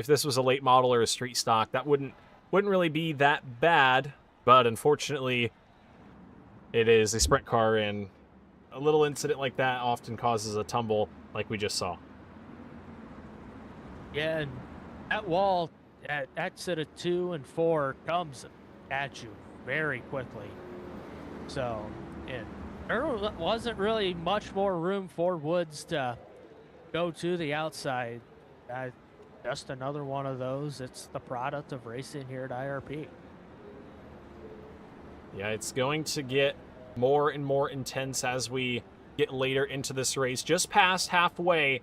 this was a late model or a street stock, that wouldn't really be that bad. But unfortunately, it is a sprint car, and a little incident like that often causes a tumble, like we just saw. Yeah, and that wall at exit of 2 and 4 comes at you very quickly. So, and there wasn't really much more room for Woods to go to the outside. Just another one of those. It's the product of racing here at IRP. Yeah, it's going to get more and more intense as we get later into this race. Just past halfway,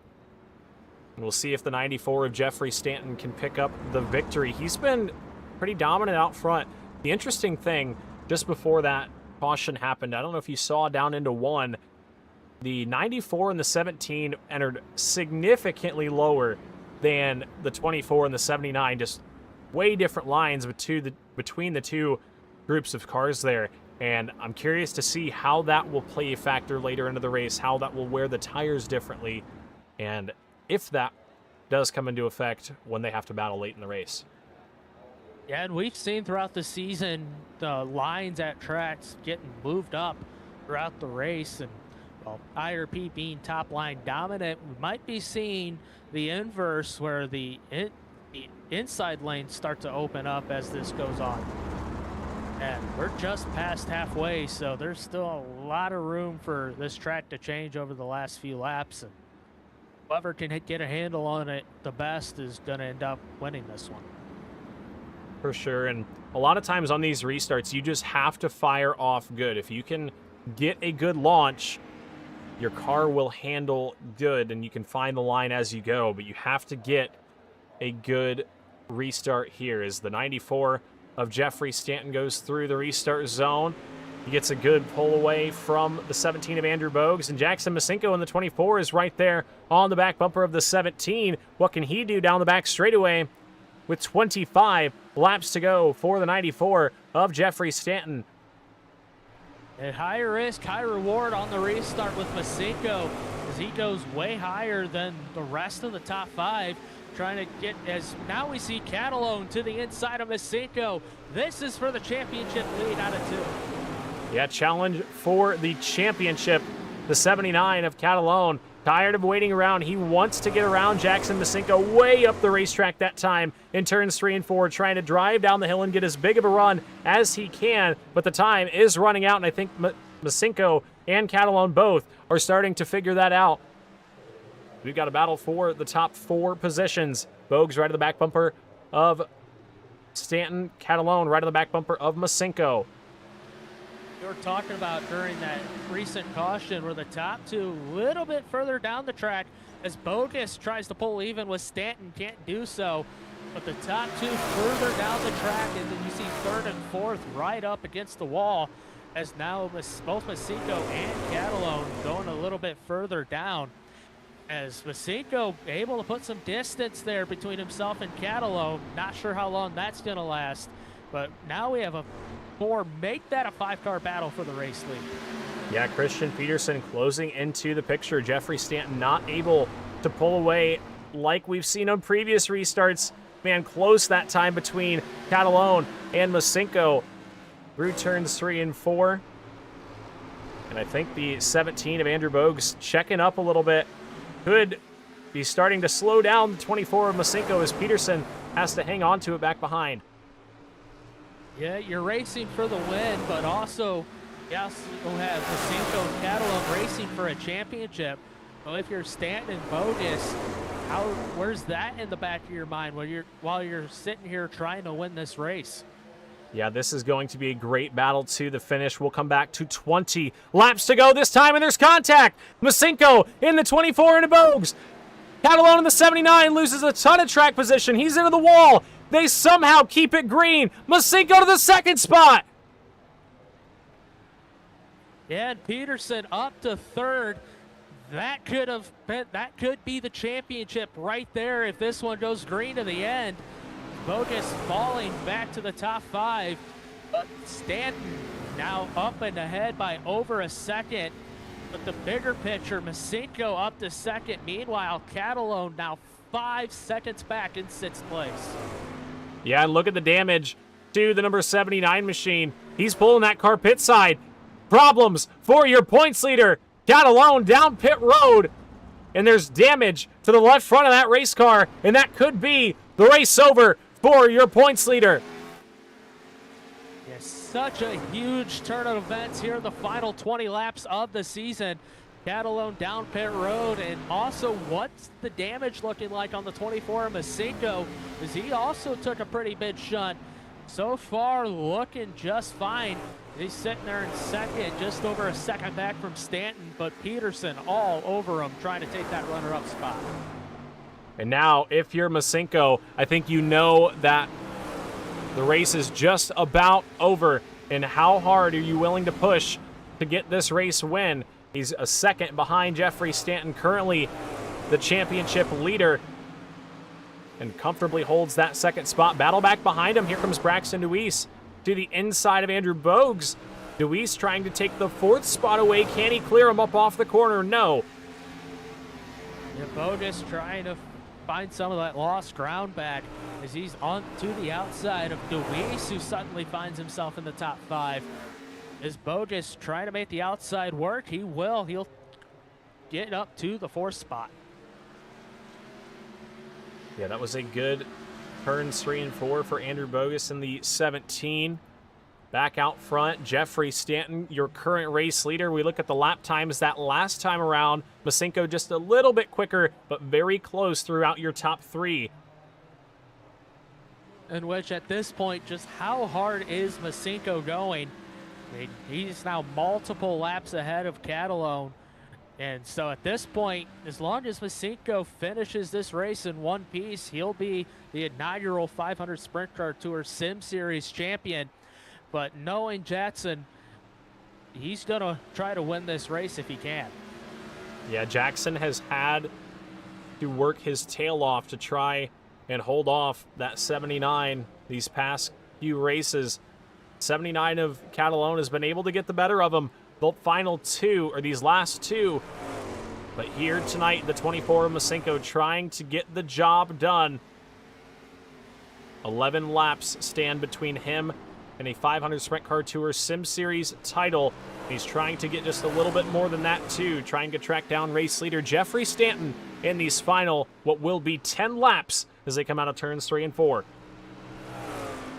and we'll see if the 94 of Jeffrey Stanton can pick up the victory. He's been pretty dominant out front. The interesting thing, just before that caution happened, I don't know if you saw down into 1, the 94 and the 17 entered significantly lower than the 24 and the 79. Just way different lines between the two groups of cars there. And I'm curious to see how that will play a factor later into the race, how that will wear the tires differently, and if that does come into effect when they have to battle late in the race. Yeah, and we've seen throughout the season the lines at tracks getting moved up throughout the race, and well, IRP being top line dominant, we might be seeing the inverse where the inside lanes start to open up as this goes on. And we're just past halfway, so there's still a lot of room for this track to change over the last few laps. And whoever can get a handle on it the best is going to end up winning this one. For sure, and a lot of times on these restarts, you just have to fire off good. If you can get a good launch, your car will handle good, and you can find the line as you go, but you have to get a good restart here. As the 94 of Jeffrey Stanton goes through the restart zone, he gets a good pull away from the 17 of Andrew Bogues, and Jackson Masinko in the 24 is right there on the back bumper of the 17. What can he do down the back straightaway with 25 laps to go for the 94 of Jeffrey Stanton? At high risk, high reward on the restart with Masinko, as he goes way higher than the rest of the top 5. Trying to get, as now we see Catalone to the inside of Masinko. This is for the championship lead out of 2. Yeah, challenge for the championship. The 79 of Catalone, tired of waiting around. He wants to get around Jackson Masinko way up the racetrack that time in turns 3 and 4, trying to drive down the hill and get as big of a run as he can. But the time is running out, and I think Masinko and Catalone both are starting to figure that out. We've got a battle for the top 4 positions. Bogues right at the back bumper of Stanton. Catalone right at the back bumper of Masinko. We were talking about during that recent caution where the top 2 a little bit further down the track as Bogues tries to pull even with Stanton, can't do so. But the top 2 further down the track, and then you see 3rd and 4th right up against the wall, as now both Masinko and Catalone going a little bit further down. As Masinko able to put some distance there between himself and Catalone. Not sure how long that's going to last, but now we have make that a 5-car battle for the race lead. Yeah, Christian Peterson closing into the picture. Jeffrey Stanton not able to pull away like we've seen on previous restarts. Man, close that time between Catalone and Masinko through turns 3 and 4. And I think the 17 of Andrew Bogues checking up a little bit. Could be starting to slow down the 24 of Masinko as Peterson has to hang on to it back behind. Yeah, you're racing for the win, but also yes, you'll have Masinko and Catalone racing for a championship. Well, if you're Stanton and Bogues, where's that in the back of your mind while you're sitting here trying to win this race? Yeah, this is going to be a great battle to the finish. We'll come back to 20 laps to go this time, and there's contact. Masinko in the 24 and a Bogues. Catalone in the 79 loses a ton of track position. He's into the wall. They somehow keep it green. Masinko to the 2nd spot. Yeah, and Peterson up to 3rd. That could be the championship right there if this one goes green to the end. Bogues falling back to the top 5. But Stanton now up and ahead by over a second. But the bigger picture, Masinko up to second. Meanwhile, Catalone now 5 seconds back in 6th place. Yeah, and look at the damage to the number 79 machine. He's pulling that car pit side. Problems for your points leader. Catalone down pit road. And there's damage to the left front of that race car. And that could be the race over for your points leader. Yes, such a huge turn of events here in the final 20 laps of the season. Catalone down pit road, and also what's the damage looking like on the 24 Masinko, as he also took a pretty big shunt. So far looking just fine. He's sitting there in second, just over a second back from Stanton, but Peterson all over him trying to take that runner-up spot. And now, if you're Masinko, I think you know that the race is just about over. And how hard are you willing to push to get this race win? He's a second behind Jeffrey Stanton, currently the championship leader, and comfortably holds that second spot. Battle back behind him. Here comes Braxton Deweese to the inside of Andrew Bogues. Deweese trying to take the 4th spot away. Can he clear him up off the corner? No. Yeah, Bogues trying to find some of that lost ground back as he's on to the outside of Deweese, who suddenly finds himself in the top 5. Is Bogues trying to make the outside work? He will. He'll get up to the 4th spot. Yeah, that was a good turns 3 and 4 for Andrew Bogues in the 17. Back out front, Jeffrey Stanton, your current race leader. We look at the lap times that last time around. Masinko just a little bit quicker, but very close throughout your top 3. In which, at this point, just how hard is Masinko going? I mean, he's now multiple laps ahead of Catalone. And so at this point, as long as Masinko finishes this race in one piece, he'll be the inaugural 500 Sprint Car Tour Sim Series champion. But knowing Jackson, he's going to try to win this race if he can. Yeah, Jackson has had to work his tail off to try and hold off that 79 these past few races. 79 of Catalone has been able to get the better of him the final 2, or these last 2. But here tonight, the 24 of Masinko trying to get the job done. 11 laps stand between him and a 500 Sprint Car Tour Sim Series title. He's trying to get just a little bit more than that too, trying to track down race leader Jeffrey Stanton in these final, what will be 10 laps as they come out of turns 3 and 4.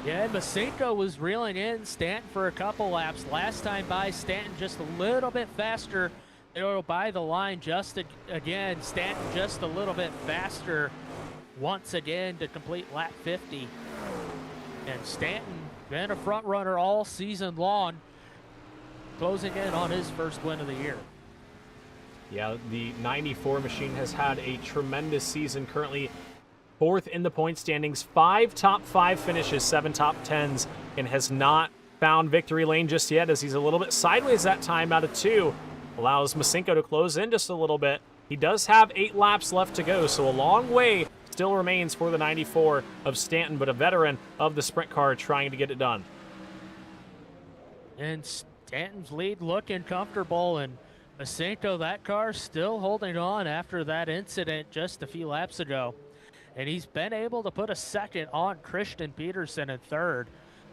Yeah, Masinko was reeling in Stanton for a couple laps. Last time by, Stanton just a little bit faster. It'll by the line just again. Stanton just a little bit faster once again to complete lap 50. And Stanton been a front runner all season long, closing in on his first win of the year. Yeah, the 94 machine has had a tremendous season, currently 4th in the point standings, 5 top 5 finishes, 7 top 10s, and has not found victory lane just yet, as he's a little bit sideways that time out of 2. Allows Masinko to close in just a little bit. He does have 8 laps left to go, so a long way still remains for the 94 of Stanton, but a veteran of the sprint car trying to get it done. And Stanton's lead looking comfortable, and Masinko, that car still holding on after that incident just a few laps ago. And he's been able to put a second on Christian Peterson in 3rd,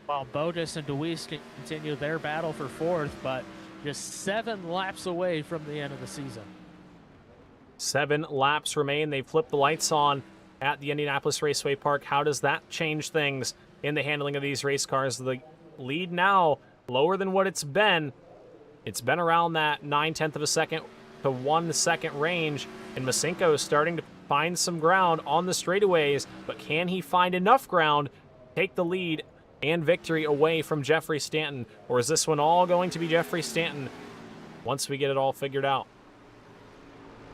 while Bogues and Deweese continue their battle for 4th, but just 7 laps away from the end of the season. 7 laps remain. They flip the lights on at the Indianapolis Raceway Park. How does that change things in the handling of these race cars? The lead now lower than what it's been. It's been around that 9/10 of a second to 1 second range, and Masinko is starting to find some ground on the straightaways, but can he find enough ground to take the lead and victory away from Jeffrey Stanton? Or is this one all going to be Jeffrey Stanton once we get it all figured out?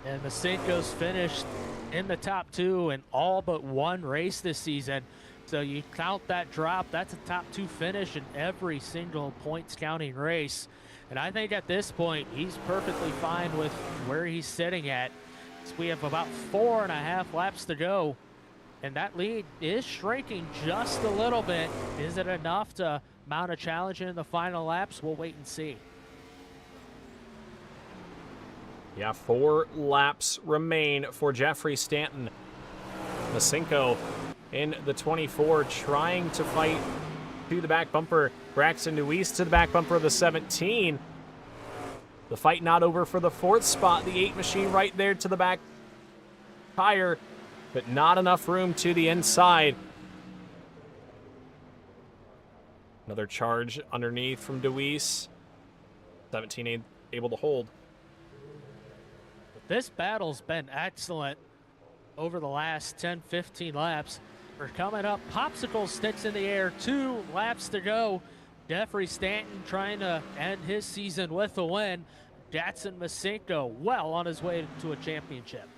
And Masinko's finished in the top 2 in all but 1 race this season. So you count that drop, that's a top 2 finish in every single points counting race. And I think at this point, he's perfectly fine with where he's sitting at. So we have about 4.5 laps to go, and that lead is shrinking just a little bit. Is it enough to amount of challenge in the final laps, we'll wait and see. Yeah, 4 laps remain for Jeffrey Stanton. Masinko in the 24 trying to fight to the back bumper. Braxton Deweese to the back bumper of the 17. The fight not over for the 4th spot. The 8 machine right there to the back tire, but not enough room to the inside. Another charge underneath from Deweese. 17 able to hold. This battle's been excellent over the last 10-15 laps. We're coming up, popsicle sticks in the air, 2 laps to go. Jeffrey Stanton trying to end his season with a win. Jackson Masinko well on his way to a championship.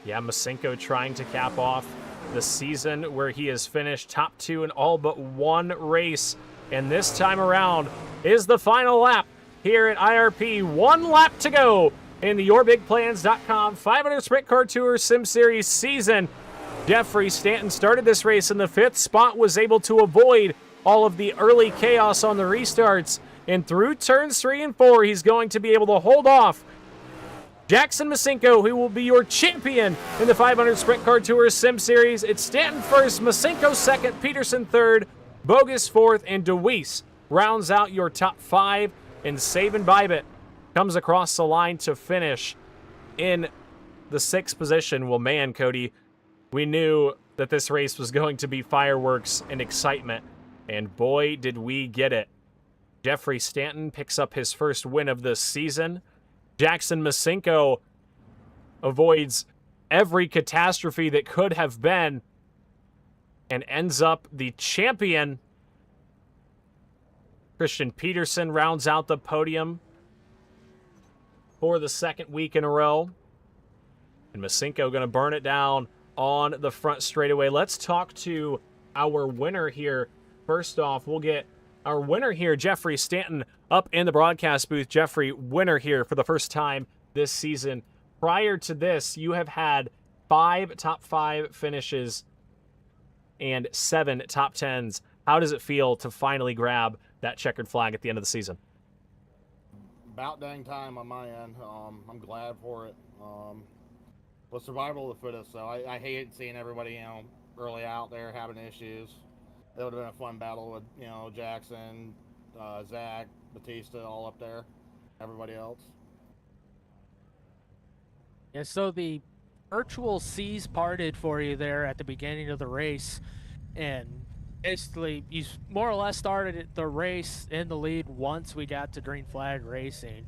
Yeah, Masinko trying to cap off the season where he has finished top 2 in all but 1 race. And this time around is the final lap here at IRP. 1 lap to go in the YourBigPlans.com 500 Sprint Car Tour Sim Series season. Jeffrey Stanton started this race in the 5th spot, was able to avoid all of the early chaos on the restarts. And through turns 3 and 4, he's going to be able to hold off Jackson Masinko, who will be your champion in the 500 Sprint Car Tour Sim Series. It's Stanton first, Masinko second, Peterson third, Bogus fourth, and Deweese rounds out your top 5. And Saban Bibit comes across the line to finish in the 6th position. Well, man, Cody, we knew that this race was going to be fireworks and excitement, and boy, did we get it. Jeffrey Stanton picks up his first win of the season. Jackson Masinko avoids every catastrophe that could have been and ends up the champion. Christian Peterson rounds out the podium for the 2nd week in a row. And Masinko going to burn it down on the front straightaway. Let's talk to our winner here. First off, we'll get our winner here, Jeffrey Stanton, up in the broadcast booth. Jeffrey, winner here for the first time this season. Prior to this, you have had 5 top 5 finishes and 7 top 10s. How does it feel to finally grab that checkered flag at the end of the season? About dang time on my end. I'm glad for it. Well, survival of the fittest, so I hate seeing everybody, early out there having issues. It would have been a fun battle with, Jackson, Zach, Batista, all up there, everybody else. Yeah, so the virtual seas parted for you there at the beginning of the race, and basically you more or less started the race in the lead once we got to green flag racing.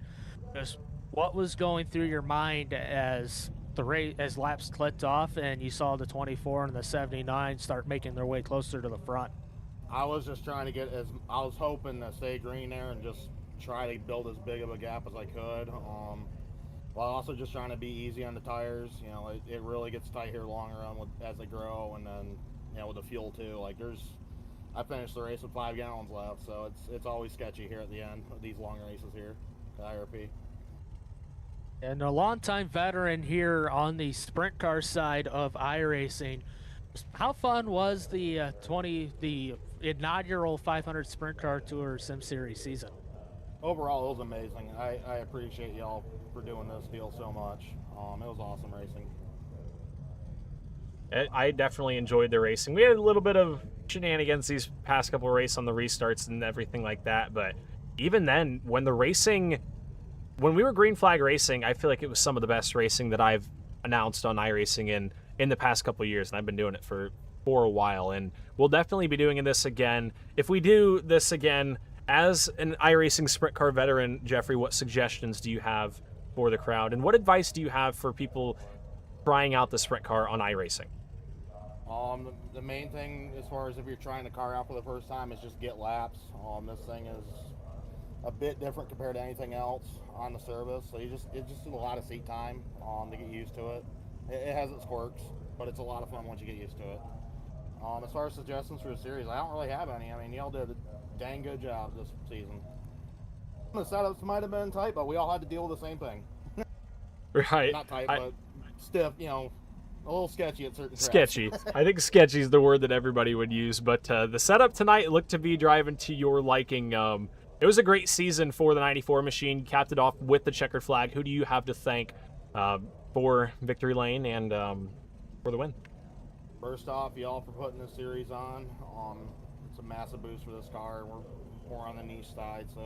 Just what was going through your mind as the race, as laps clicked off and you saw the 24 and the 79 start making their way closer to the front? I was just trying to I was hoping to stay green there and just try to build as big of a gap as I could. While also just trying to be easy on the tires. It really gets tight here long run as they grow, and then with the fuel too. I finished the race with 5 gallons left, so it's always sketchy here at the end of these long races here at IRP. And a longtime veteran here on the sprint car side of iRacing, how fun was the inaugural 500 Sprint Car Tour Sim Series season? Overall, it was amazing. I appreciate y'all for doing this deal so much. It was awesome racing. I definitely enjoyed the racing. We had a little bit of shenanigans these past couple of races on the restarts and everything like that, but even then, when we were green flag racing, I feel like it was some of the best racing that I've announced on iRacing in the past couple of years, and I've been doing it for a while, and we'll definitely be doing this again. If we do this again, as an iRacing sprint car veteran, Jeffrey, what suggestions do you have for the crowd, and what advice do you have for people trying out the sprint car on iRacing? The main thing, as far as if you're trying the car out for the first time, is just get laps. This thing is a bit different compared to anything else on the service, so it's just a lot of seat time to get used to it. It has its quirks, but it's a lot of fun once you get used to it. As far as suggestions for the series, I don't really have any. Y'all did a dang good job this season. The setups might have been tight, but we all had to deal with the same thing. Right. Not tight, but stiff, A little sketchy at certain tracks. Sketchy. I think sketchy is the word that everybody would use. But the setup tonight looked to be driving to your liking. It was a great season for the 94 machine. You capped it off with the checkered flag. Who do you have to thank for victory lane and for the win? First off, y'all for putting this series on. It's a massive boost for this car. We're more on the niche side, so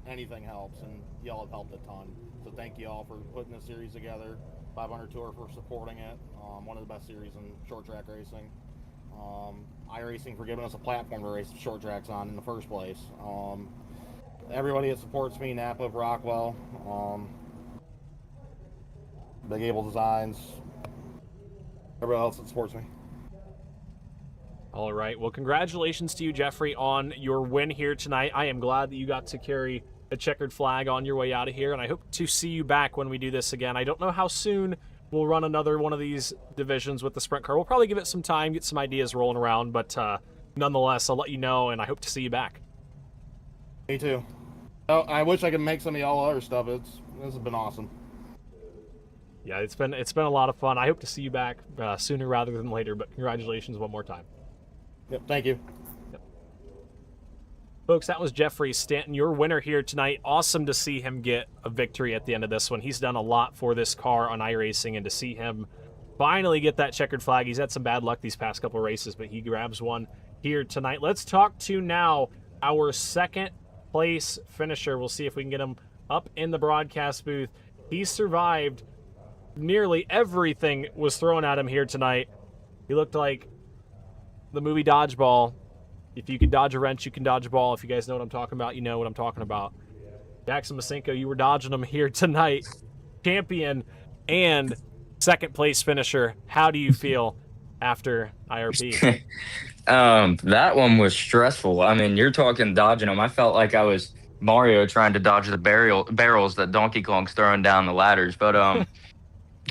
anything helps, and y'all have helped a ton. So thank you all for putting this series together. 500 Tour for supporting it. One of the best series in short track racing. iRacing for giving us a platform to race short tracks on in the first place. Everybody that supports me, Napa, Rockwell, Big Able Designs, everybody else that supports me. All right. Well, congratulations to you, Jeffrey, on your win here tonight. I am glad that you got to carry a checkered flag on your way out of here, and I hope to see you back when we do this again. I don't know how soon we'll run another one of these divisions with the sprint car. We'll probably give it some time, get some ideas rolling around, but nonetheless, I'll let you know, and I hope to see you back. Me too. Oh, I wish I could make some of y'all other stuff. This has been awesome. Yeah, it's been a lot of fun. I hope to see you back sooner rather than later, but congratulations one more time. Yep, thank you. Folks, that was Jeffrey Stanton, your winner here tonight. Awesome to see him get a victory at the end of this one. He's done a lot for this car on iRacing, and to see him finally get that checkered flag. He's had some bad luck these past couple races, but he grabs one here tonight. Let's talk to now our second place finisher. We'll see if we can get him up in the broadcast booth. He survived nearly everything was thrown at him here tonight. He looked like the movie Dodgeball. If you can dodge a wrench, you can dodge a ball. If you guys know what I'm talking about, you know what I'm talking about. Jackson Masenko, you were dodging him here tonight. Champion and second place finisher. How do you feel after IRP? That one was stressful. I mean, you're talking dodging them. I felt like I was Mario trying to dodge the barrels that Donkey Kong's throwing down the ladders. But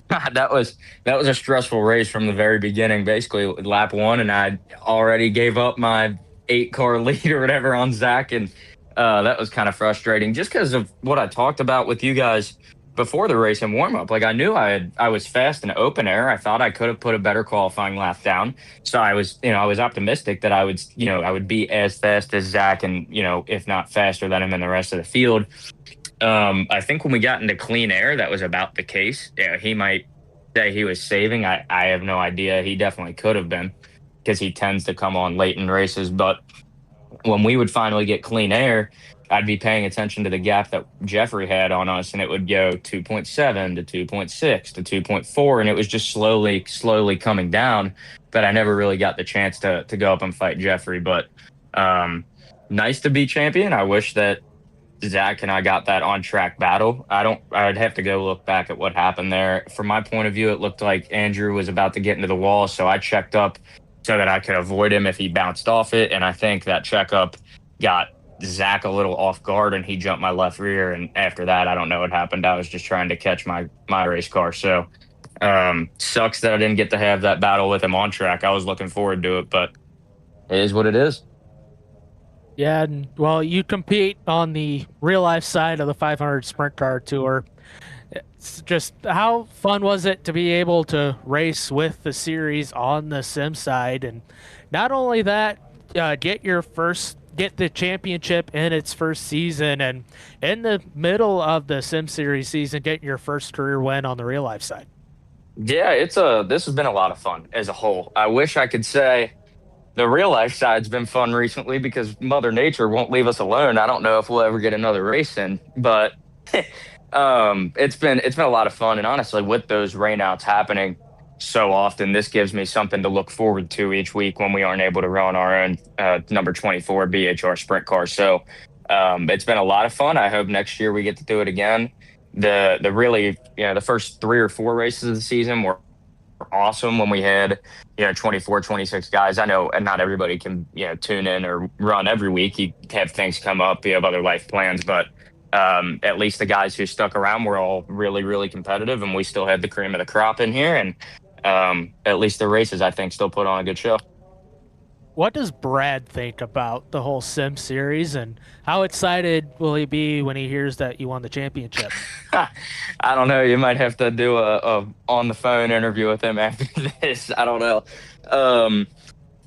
that was a stressful race from the very beginning. Basically, lap one, and I already gave up my 8-car lead or whatever on Zach, and that was kind of frustrating just because of what I talked about with you guys before the race and warm up. Like, I knew I was fast in open air. I thought I could have put a better qualifying lap down, so I was optimistic that I would be as fast as Zach, and if not faster than him in the rest of the field. I think when we got into clean air, that was about the case. Yeah, he might say he was saving. I have no idea. He definitely could have been, because he tends to come on late in races. But when we would finally get clean air, I'd be paying attention to the gap that Jeffrey had on us, and it would go 2.7 to 2.6 to 2.4, and it was just slowly coming down. But I never really got the chance to go up and fight Jeffrey. But nice to be champion. I wish that Zach and I got that on-track battle. I'd have to go look back at what happened there. From my point of view, it looked like Andrew was about to get into the wall, so I checked up so that I could avoid him if he bounced off it, and I think that checkup got Zach a little off guard, and he jumped my left rear, and after that, I don't know what happened. I was just trying to catch my race car, so sucks that I didn't get to have that battle with him on track. I was looking forward to it, but it is what it is. Yeah, and, well, you compete on the real-life side of the 500 Sprint Car Tour. It's just, how fun was it to be able to race with the series on the sim side? And not only that, get the championship in its first season, and in the middle of the sim series season, get your first career win on the real-life side. Yeah, this has been a lot of fun as a whole. I wish I could say the real life side's been fun recently because Mother Nature won't leave us alone. I don't know if we'll ever get another race in, but it's been a lot of fun. And honestly, with those rainouts happening so often, this gives me something to look forward to each week when we aren't able to run our own number 24 BHR sprint car. So it's been a lot of fun. I hope next year we get to do it again. The first 3 or 4 races of the season were awesome when we had 24, 26 guys. I know not everybody can tune in or run every week. You have things come up, you have other life plans, but at least the guys who stuck around were all really, really competitive, and we still had the cream of the crop in here, and at least the races, I think, still put on a good show. what does Brad think about the whole sim series, and how excited will he be when he hears that you won the championship? I don't know. You might have to do a on the phone interview with him after this. I don't know. Um,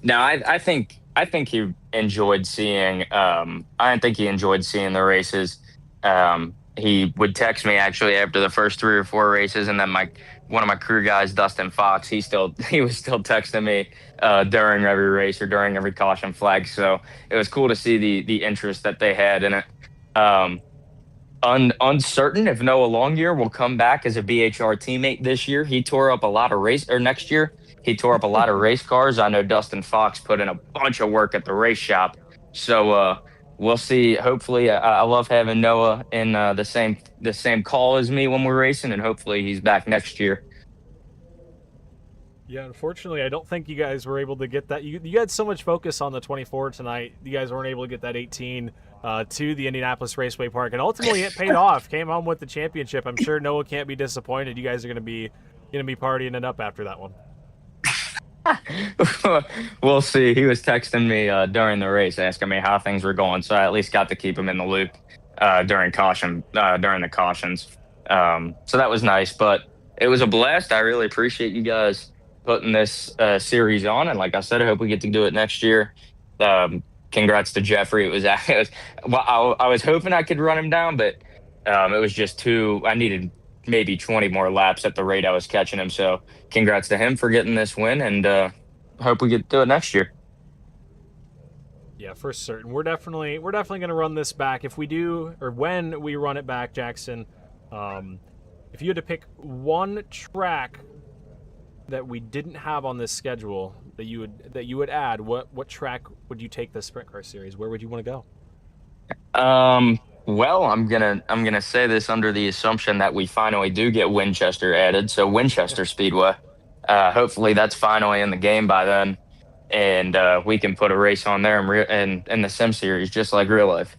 no, I think he enjoyed seeing. I think he enjoyed seeing the races. He would text me actually after the first 3 or 4 races, and then my one of my crew guys, Dustin Fox, he was still texting me during every race or during every caution flag. So it was cool to see the interest that they had in it. Um, uncertain if Noah Longyear will come back as a BHR teammate this year. He tore up a lot of race or next year. He tore up a lot of race cars. I know Dustin Fox put in a bunch of work at the race shop. So we'll see. Hopefully, I love having Noah in the same call as me when we're racing, and hopefully he's back next year. Yeah, unfortunately, I don't think you guys were able to get that. You had so much focus on the 24 tonight. You guys weren't able to get that 18 to the Indianapolis Raceway Park, and ultimately it paid off. Came home with the championship. I'm sure Noah can't be disappointed. You guys are gonna be partying it up after that one. We'll see. He was texting me during the race, asking me how things were going, so I at least got to keep him in the loop during the cautions. So that was nice, but it was a blast. I really appreciate you guys putting this series on, and like I said, I hope we get to do it next year. Congrats to Jeffrey. Well, I was hoping I could run him down, but it was just too. I needed maybe 20 more laps at the rate I was catching him. So congrats to him for getting this win, and hope we get to do it next year. Yeah, for certain. We're definitely gonna run this back if we do, or when we run it back, Jackson. Um, if you had to pick one track that we didn't have on this schedule that you would add, what track would you take the sprint car series? Where would you want to go? Well, I'm gonna say this under the assumption that we finally do get Winchester added. So Winchester Speedway. Hopefully that's finally in the game by then, and we can put a race on there in the Sim series, just like real life.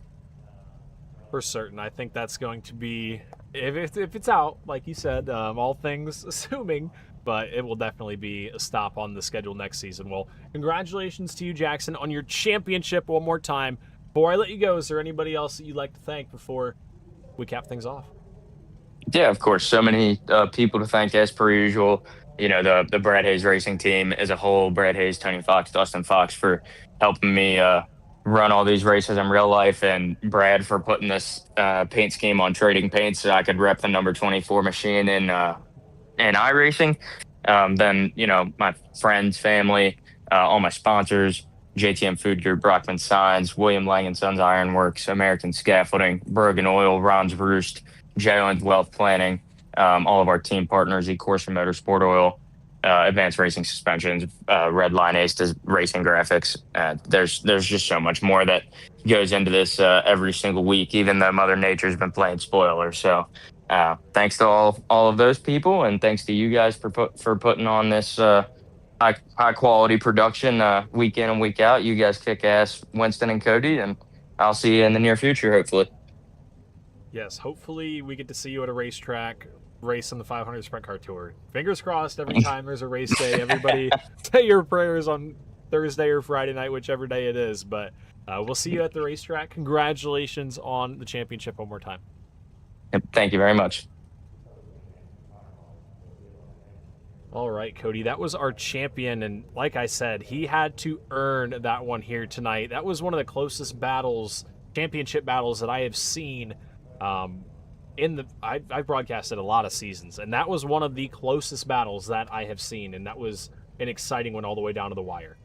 For certain, I think that's going to be if it's out, like you said, all things assuming, but it will definitely be a stop on the schedule next season. Well, congratulations to you, Jackson, on your championship one more time. Before I let you go, is there anybody else that you'd like to thank before we cap things off? Yeah, of course. So many people to thank as per usual. You know, the Brad Hayes racing team as a whole, Brad Hayes, Tony Fox, Dustin Fox for helping me run all these races in real life, and Brad for putting this paint scheme on trading paint so I could rep the number 24 machine in iRacing. Then, my friends, family, all my sponsors, JTM Food Group, Brockman Signs, William Lang and Sons Ironworks, American Scaffolding, Bergen Oil, Ron's Roost, Jalen Wealth Planning, all of our team partners, eCourse and Motorsport Oil, Advanced Racing Suspensions, Red Line Ace Racing Graphics. There's just so much more that goes into this every single week, even though Mother Nature's been playing spoiler. So thanks to all of those people, and thanks to you guys for putting on this high quality production week in and week out. You guys kick ass, Winston and Cody, and I'll see you in the near future, hopefully. Yes, hopefully we get to see you at a racetrack race in the 500 Sprint Car Tour. Fingers crossed every time there's a race day. Everybody say your prayers on Thursday or Friday night, whichever day it is. But we'll see you at the racetrack. Congratulations on the championship one more time. Thank you very much. All right, Cody, that was our champion. And like I said, he had to earn that one here tonight. That was one of the closest championship battles that I have seen. I've broadcasted a lot of seasons, and that was one of the closest battles that I have seen, and that was an exciting one all the way down to the wire.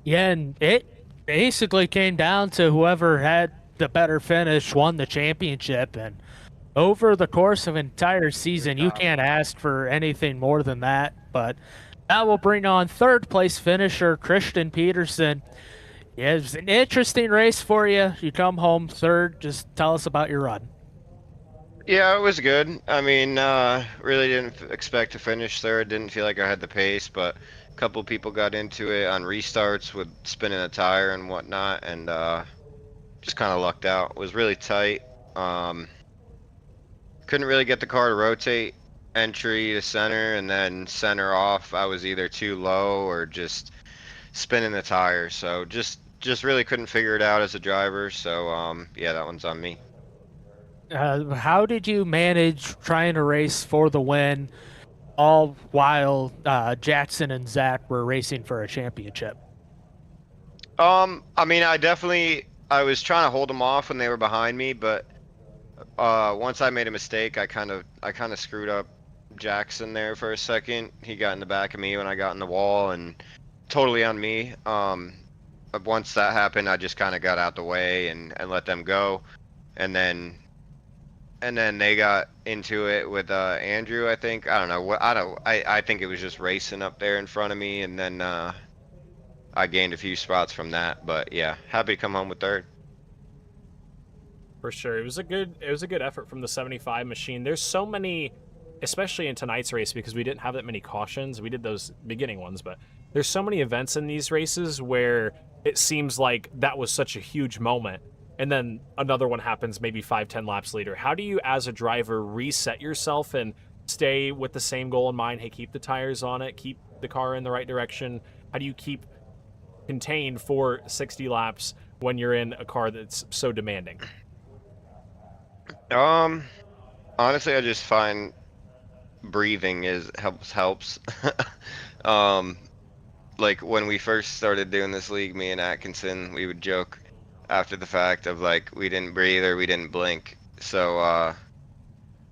Yeah, and it basically came down to whoever had the better finish won the championship, and over the course of an entire season, you can't ask for anything more than that. But that will bring on third place finisher Christian Peterson. Yeah, it was an interesting race for you. You come home third. Just tell us about your run. Yeah, it was good. I mean, really didn't expect to finish third. Didn't feel like I had the pace, but a couple people got into it on restarts with spinning a tire and whatnot, and just kind of lucked out. It was really tight. Couldn't really get the car to rotate entry to center, and then center off. I was either too low or just spinning the tire. So just really couldn't figure it out as a driver. So yeah, that one's on me. How did you manage trying to race for the win, all while Jackson and Zach were racing for a championship? I mean, I was trying to hold them off when they were behind me, but once I made a mistake, I kind of screwed up Jackson there for a second. He got in the back of me when I got in the wall, and totally on me. But once that happened, I just kind of got out the way and let them go, and then they got into it with Andrew. I think I don't know what I think it was just racing up there in front of me, and then I gained a few spots from that. But yeah, happy to come home with third. For sure. It was a good effort from the 75 machine. There's so many, especially in tonight's race, because we didn't have that many cautions. We did those beginning ones, but there's so many events in these races where it seems like that was such a huge moment, and then another one happens maybe 5-10 laps later. How do you, as a driver, reset yourself and stay with the same goal in mind? Hey, keep the tires on it, keep the car in the right direction. How do you keep contained for 60 laps when you're in a car that's so demanding? Honestly, I just find breathing helps. Um, like when we first started doing this league, me and Atkinson, we would joke after the fact of like we didn't breathe or we didn't blink. So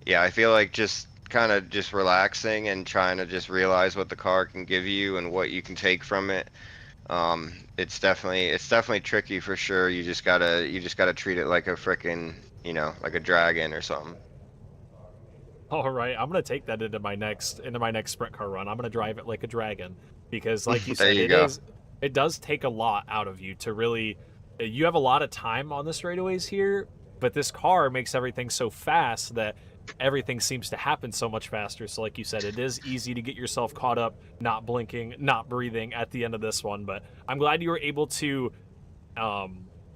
yeah, I feel like just kind of just relaxing and trying to just realize what the car can give you and what you can take from it. It's definitely tricky for sure. You just gotta treat it like a frickin', like a dragon or something. All right, I'm gonna take that into my next sprint car run. I'm gonna drive it like a dragon, because, like you said, it does take a lot out of you to really. You have a lot of time on the straightaways here, but this car makes everything so fast that everything seems to happen so much faster. So, like you said, it is easy to get yourself caught up, not blinking, not breathing at the end of this one. But I'm glad you were able to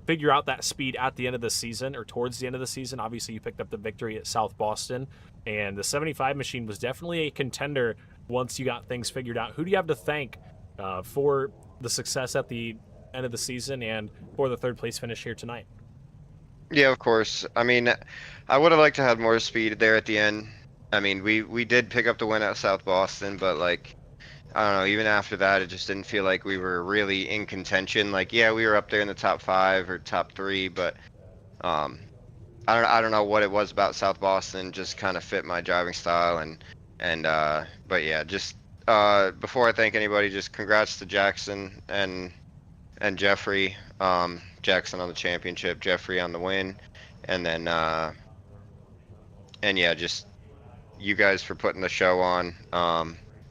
figure out that speed at the end of the season, or towards the end of the season. Obviously, you picked up the victory at South Boston, and the 75 machine was definitely a contender once you got things figured out. Who do you have to thank for the success at the end of the season and for the third place finish here tonight? Yeah, of course. I mean, I would have liked to have more speed there at the end. I mean, we did pick up the win at South Boston, but like, I don't know, even after that, it just didn't feel like we were really in contention. Like, yeah, we were up there in the top 5 or top 3, but I don't know what it was about South Boston, just kind of fit my driving style, but yeah, just before I thank anybody, just congrats to Jackson and Jeffrey. Jackson on the championship, Jeffrey on the win, and then and yeah, just you guys for putting the show on.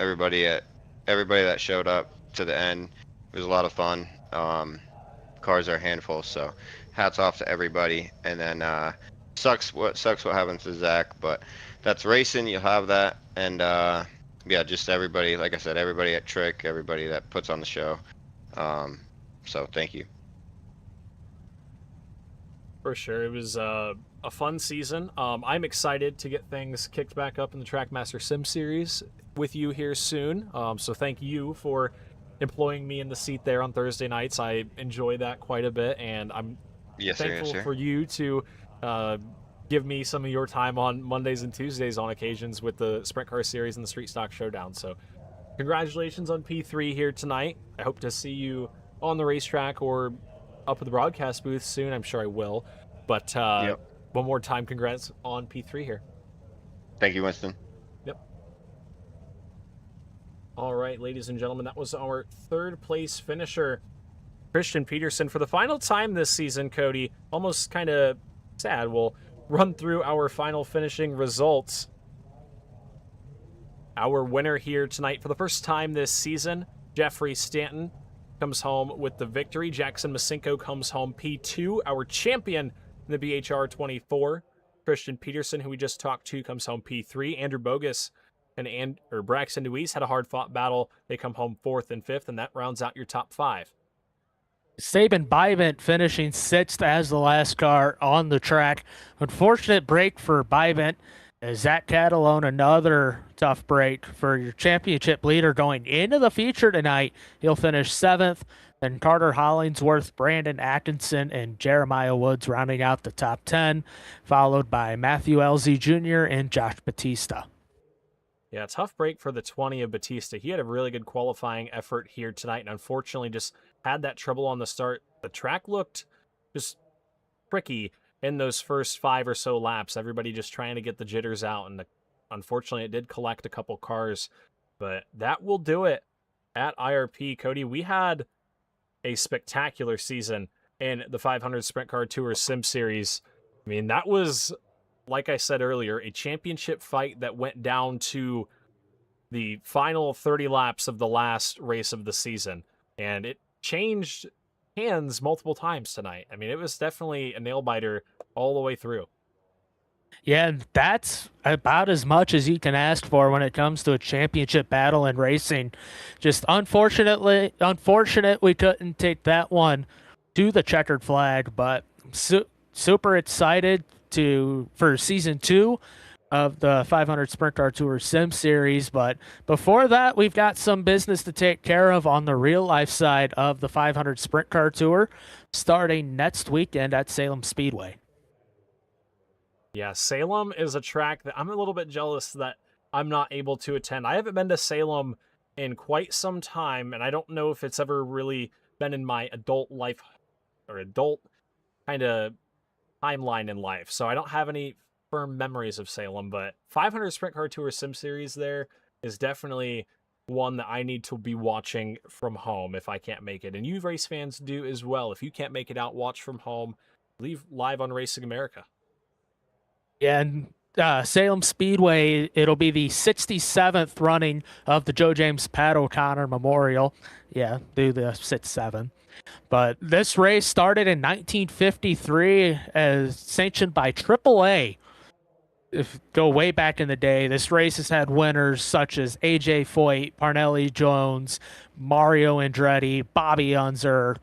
Everybody that showed up to the end, it was a lot of fun. Cars are a handful, so hats off to everybody. And then sucks what happens to Zach, but that's racing. You'll have that, and yeah, just everybody. Like I said, everybody at Trick, everybody that puts on the show. So thank you. For sure. It was a fun season. I'm excited to get things kicked back up in the Trackmaster Sim series with you here soon. So thank you for employing me in the seat there on Thursday nights. I enjoy that quite a bit, and I'm thankful for you to give me some of your time on Mondays and Tuesdays on occasions with the Sprint Car Series and the Street Stock Showdown. So congratulations on P3 here tonight. I hope to see you on the racetrack or up at the broadcast booth soon. I'm sure I will. But one more time, congrats on P3 here. Thank you, Winston. Yep. All right, ladies and gentlemen, that was our third place finisher, Christian Peterson. For the final time this season, Cody, almost kind of sad. We'll run through our final finishing results. Our winner here tonight for the first time this season, Jeffrey Stanton, comes home with the victory. Jackson Masinko comes home P2. Our champion in the BHR 24, Christian Peterson, who we just talked to, comes home P3. Andrew Bogus and Braxton Deweese had a hard-fought battle. They come home 4th and 5th, and that rounds out your top 5. Saban Bivent finishing 6th as the last car on the track. Unfortunate break for Bivent Zach Catalone, another tough break for your championship leader going into the feature tonight. He'll finish 7th. Then Carter Hollingsworth, Brandon Atkinson, and Jeremiah Woods rounding out the top 10, followed by Matthew Elzey Jr. and Josh Batista. Yeah, tough break for the 20 of Batista. He had a really good qualifying effort here tonight, and unfortunately just had that trouble on the start. The track looked just tricky in those first 5 or so laps. Everybody just trying to get the jitters out, and unfortunately it did collect a couple cars. But that will do it at IRP. Cody, we had a spectacular season in the 500 Sprint Car Tour Sim Series. I mean, that was, like I said earlier, a championship fight that went down to the final 30 laps of the last race of the season. And it changed hands multiple times tonight. I mean, it was definitely a nail-biter all the way through. Yeah, that's about as much as you can ask for when it comes to a championship battle in racing. Just unfortunate we couldn't take that one to the checkered flag, but super excited for season 2 of the 500 Sprint Car Tour Sim Series. But before that, we've got some business to take care of on the real life side of the 500 Sprint Car Tour, starting next weekend at Salem Speedway. Yeah, Salem is a track that I'm a little bit jealous that I'm not able to attend. I haven't been to Salem in quite some time, and I don't know if it's ever really been in my adult life or adult kind of timeline in life. So I don't have any firm memories of Salem, but 500 Sprint Car Tour Sim Series there is definitely one that I need to be watching from home if I can't make it. And you race fans do as well. If you can't make it out, watch from home. Leave live on Racing America. Yeah, and Salem Speedway, it'll be the 67th running of the Joe James Pat O'Connor Memorial. Yeah, do the 6-7. But this race started in 1953 as sanctioned by AAA. If go way back in the day, this race has had winners such as AJ Foyt, Parnelli Jones, Mario Andretti, Bobby Unser,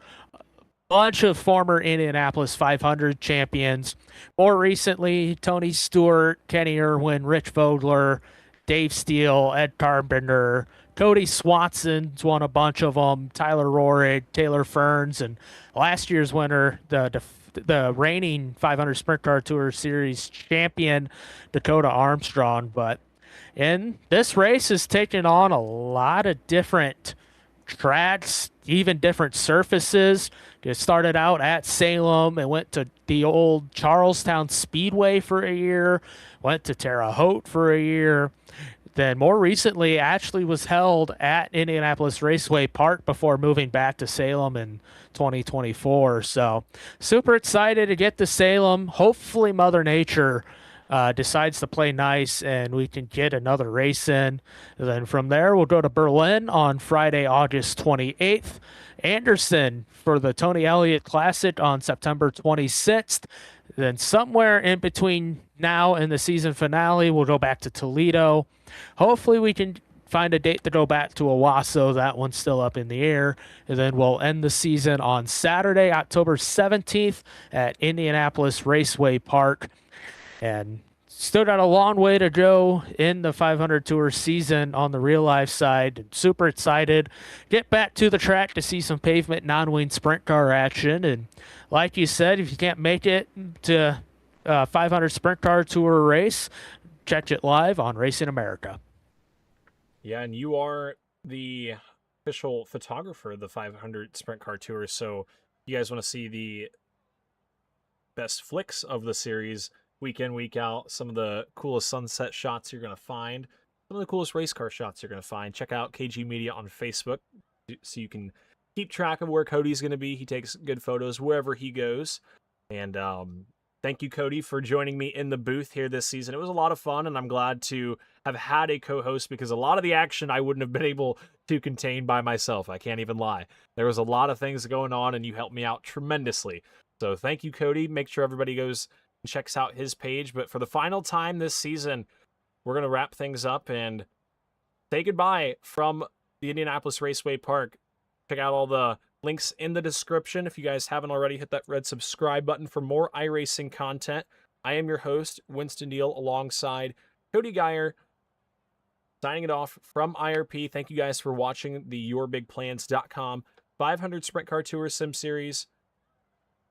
bunch of former Indianapolis 500 champions. More recently, Tony Stewart, Kenny Irwin, Rich Vogler, Dave Steele, Ed Carpenter, Cody Swanson's won a bunch of them, Tyler Rohrig, Taylor Ferns, and last year's winner, the reigning 500 Sprint Car Tour Series champion, Dakota Armstrong. But in this race is taking on a lot of different tracks, even different surfaces. It started out at Salem and went to the old Charlestown Speedway for a year, went to Terre Haute for a year. Then more recently actually was held at Indianapolis Raceway Park before moving back to Salem in 2024. So super excited to get to Salem. Hopefully Mother Nature decides to play nice and we can get another race in. And then from there, we'll go to Berlin on Friday, August 28th. Anderson for the Tony Elliott Classic on September 26th. Then somewhere in between now and the season finale, we'll go back to Toledo. Hopefully we can find a date to go back to Owasso. That one's still up in the air. And then we'll end the season on Saturday, October 17th at Indianapolis Raceway Park. And still got a long way to go in the 500 Tour season on the real life side. Super excited. Get back to the track to see some pavement non-wing sprint car action. And like you said, if you can't make it to 500 Sprint Car Tour race, catch it live on Racing America. Yeah, and you are the official photographer of the 500 Sprint Car Tour, so you guys want to see the best flicks of the series week in, week out, some of the coolest sunset shots you're going to find, some of the coolest race car shots you're going to find. Check out KG Media on Facebook so you can keep track of where Cody's going to be. He takes good photos wherever he goes. And thank you, Cody, for joining me in the booth here this season. It was a lot of fun, and I'm glad to have had a co-host because a lot of the action I wouldn't have been able to contain by myself. I can't even lie. There was a lot of things going on, and you helped me out tremendously. So thank you, Cody. Make sure everybody goes and checks out his page. But for the final time this season, we're going to wrap things up and say goodbye from the Indianapolis Raceway Park. Check out all the links in the description. If you guys haven't already, hit that red subscribe button for more iRacing content. I am your host, Winston Deal, alongside Cody Geyer signing it off from IRP. Thank you guys for watching the yourbigplans.com 500 Sprint Car Tour Sim Series.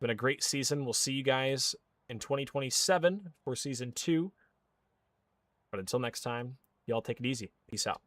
Been a great season. We'll see you guys in 2027 for Season 2. But until next time, y'all take it easy. Peace out.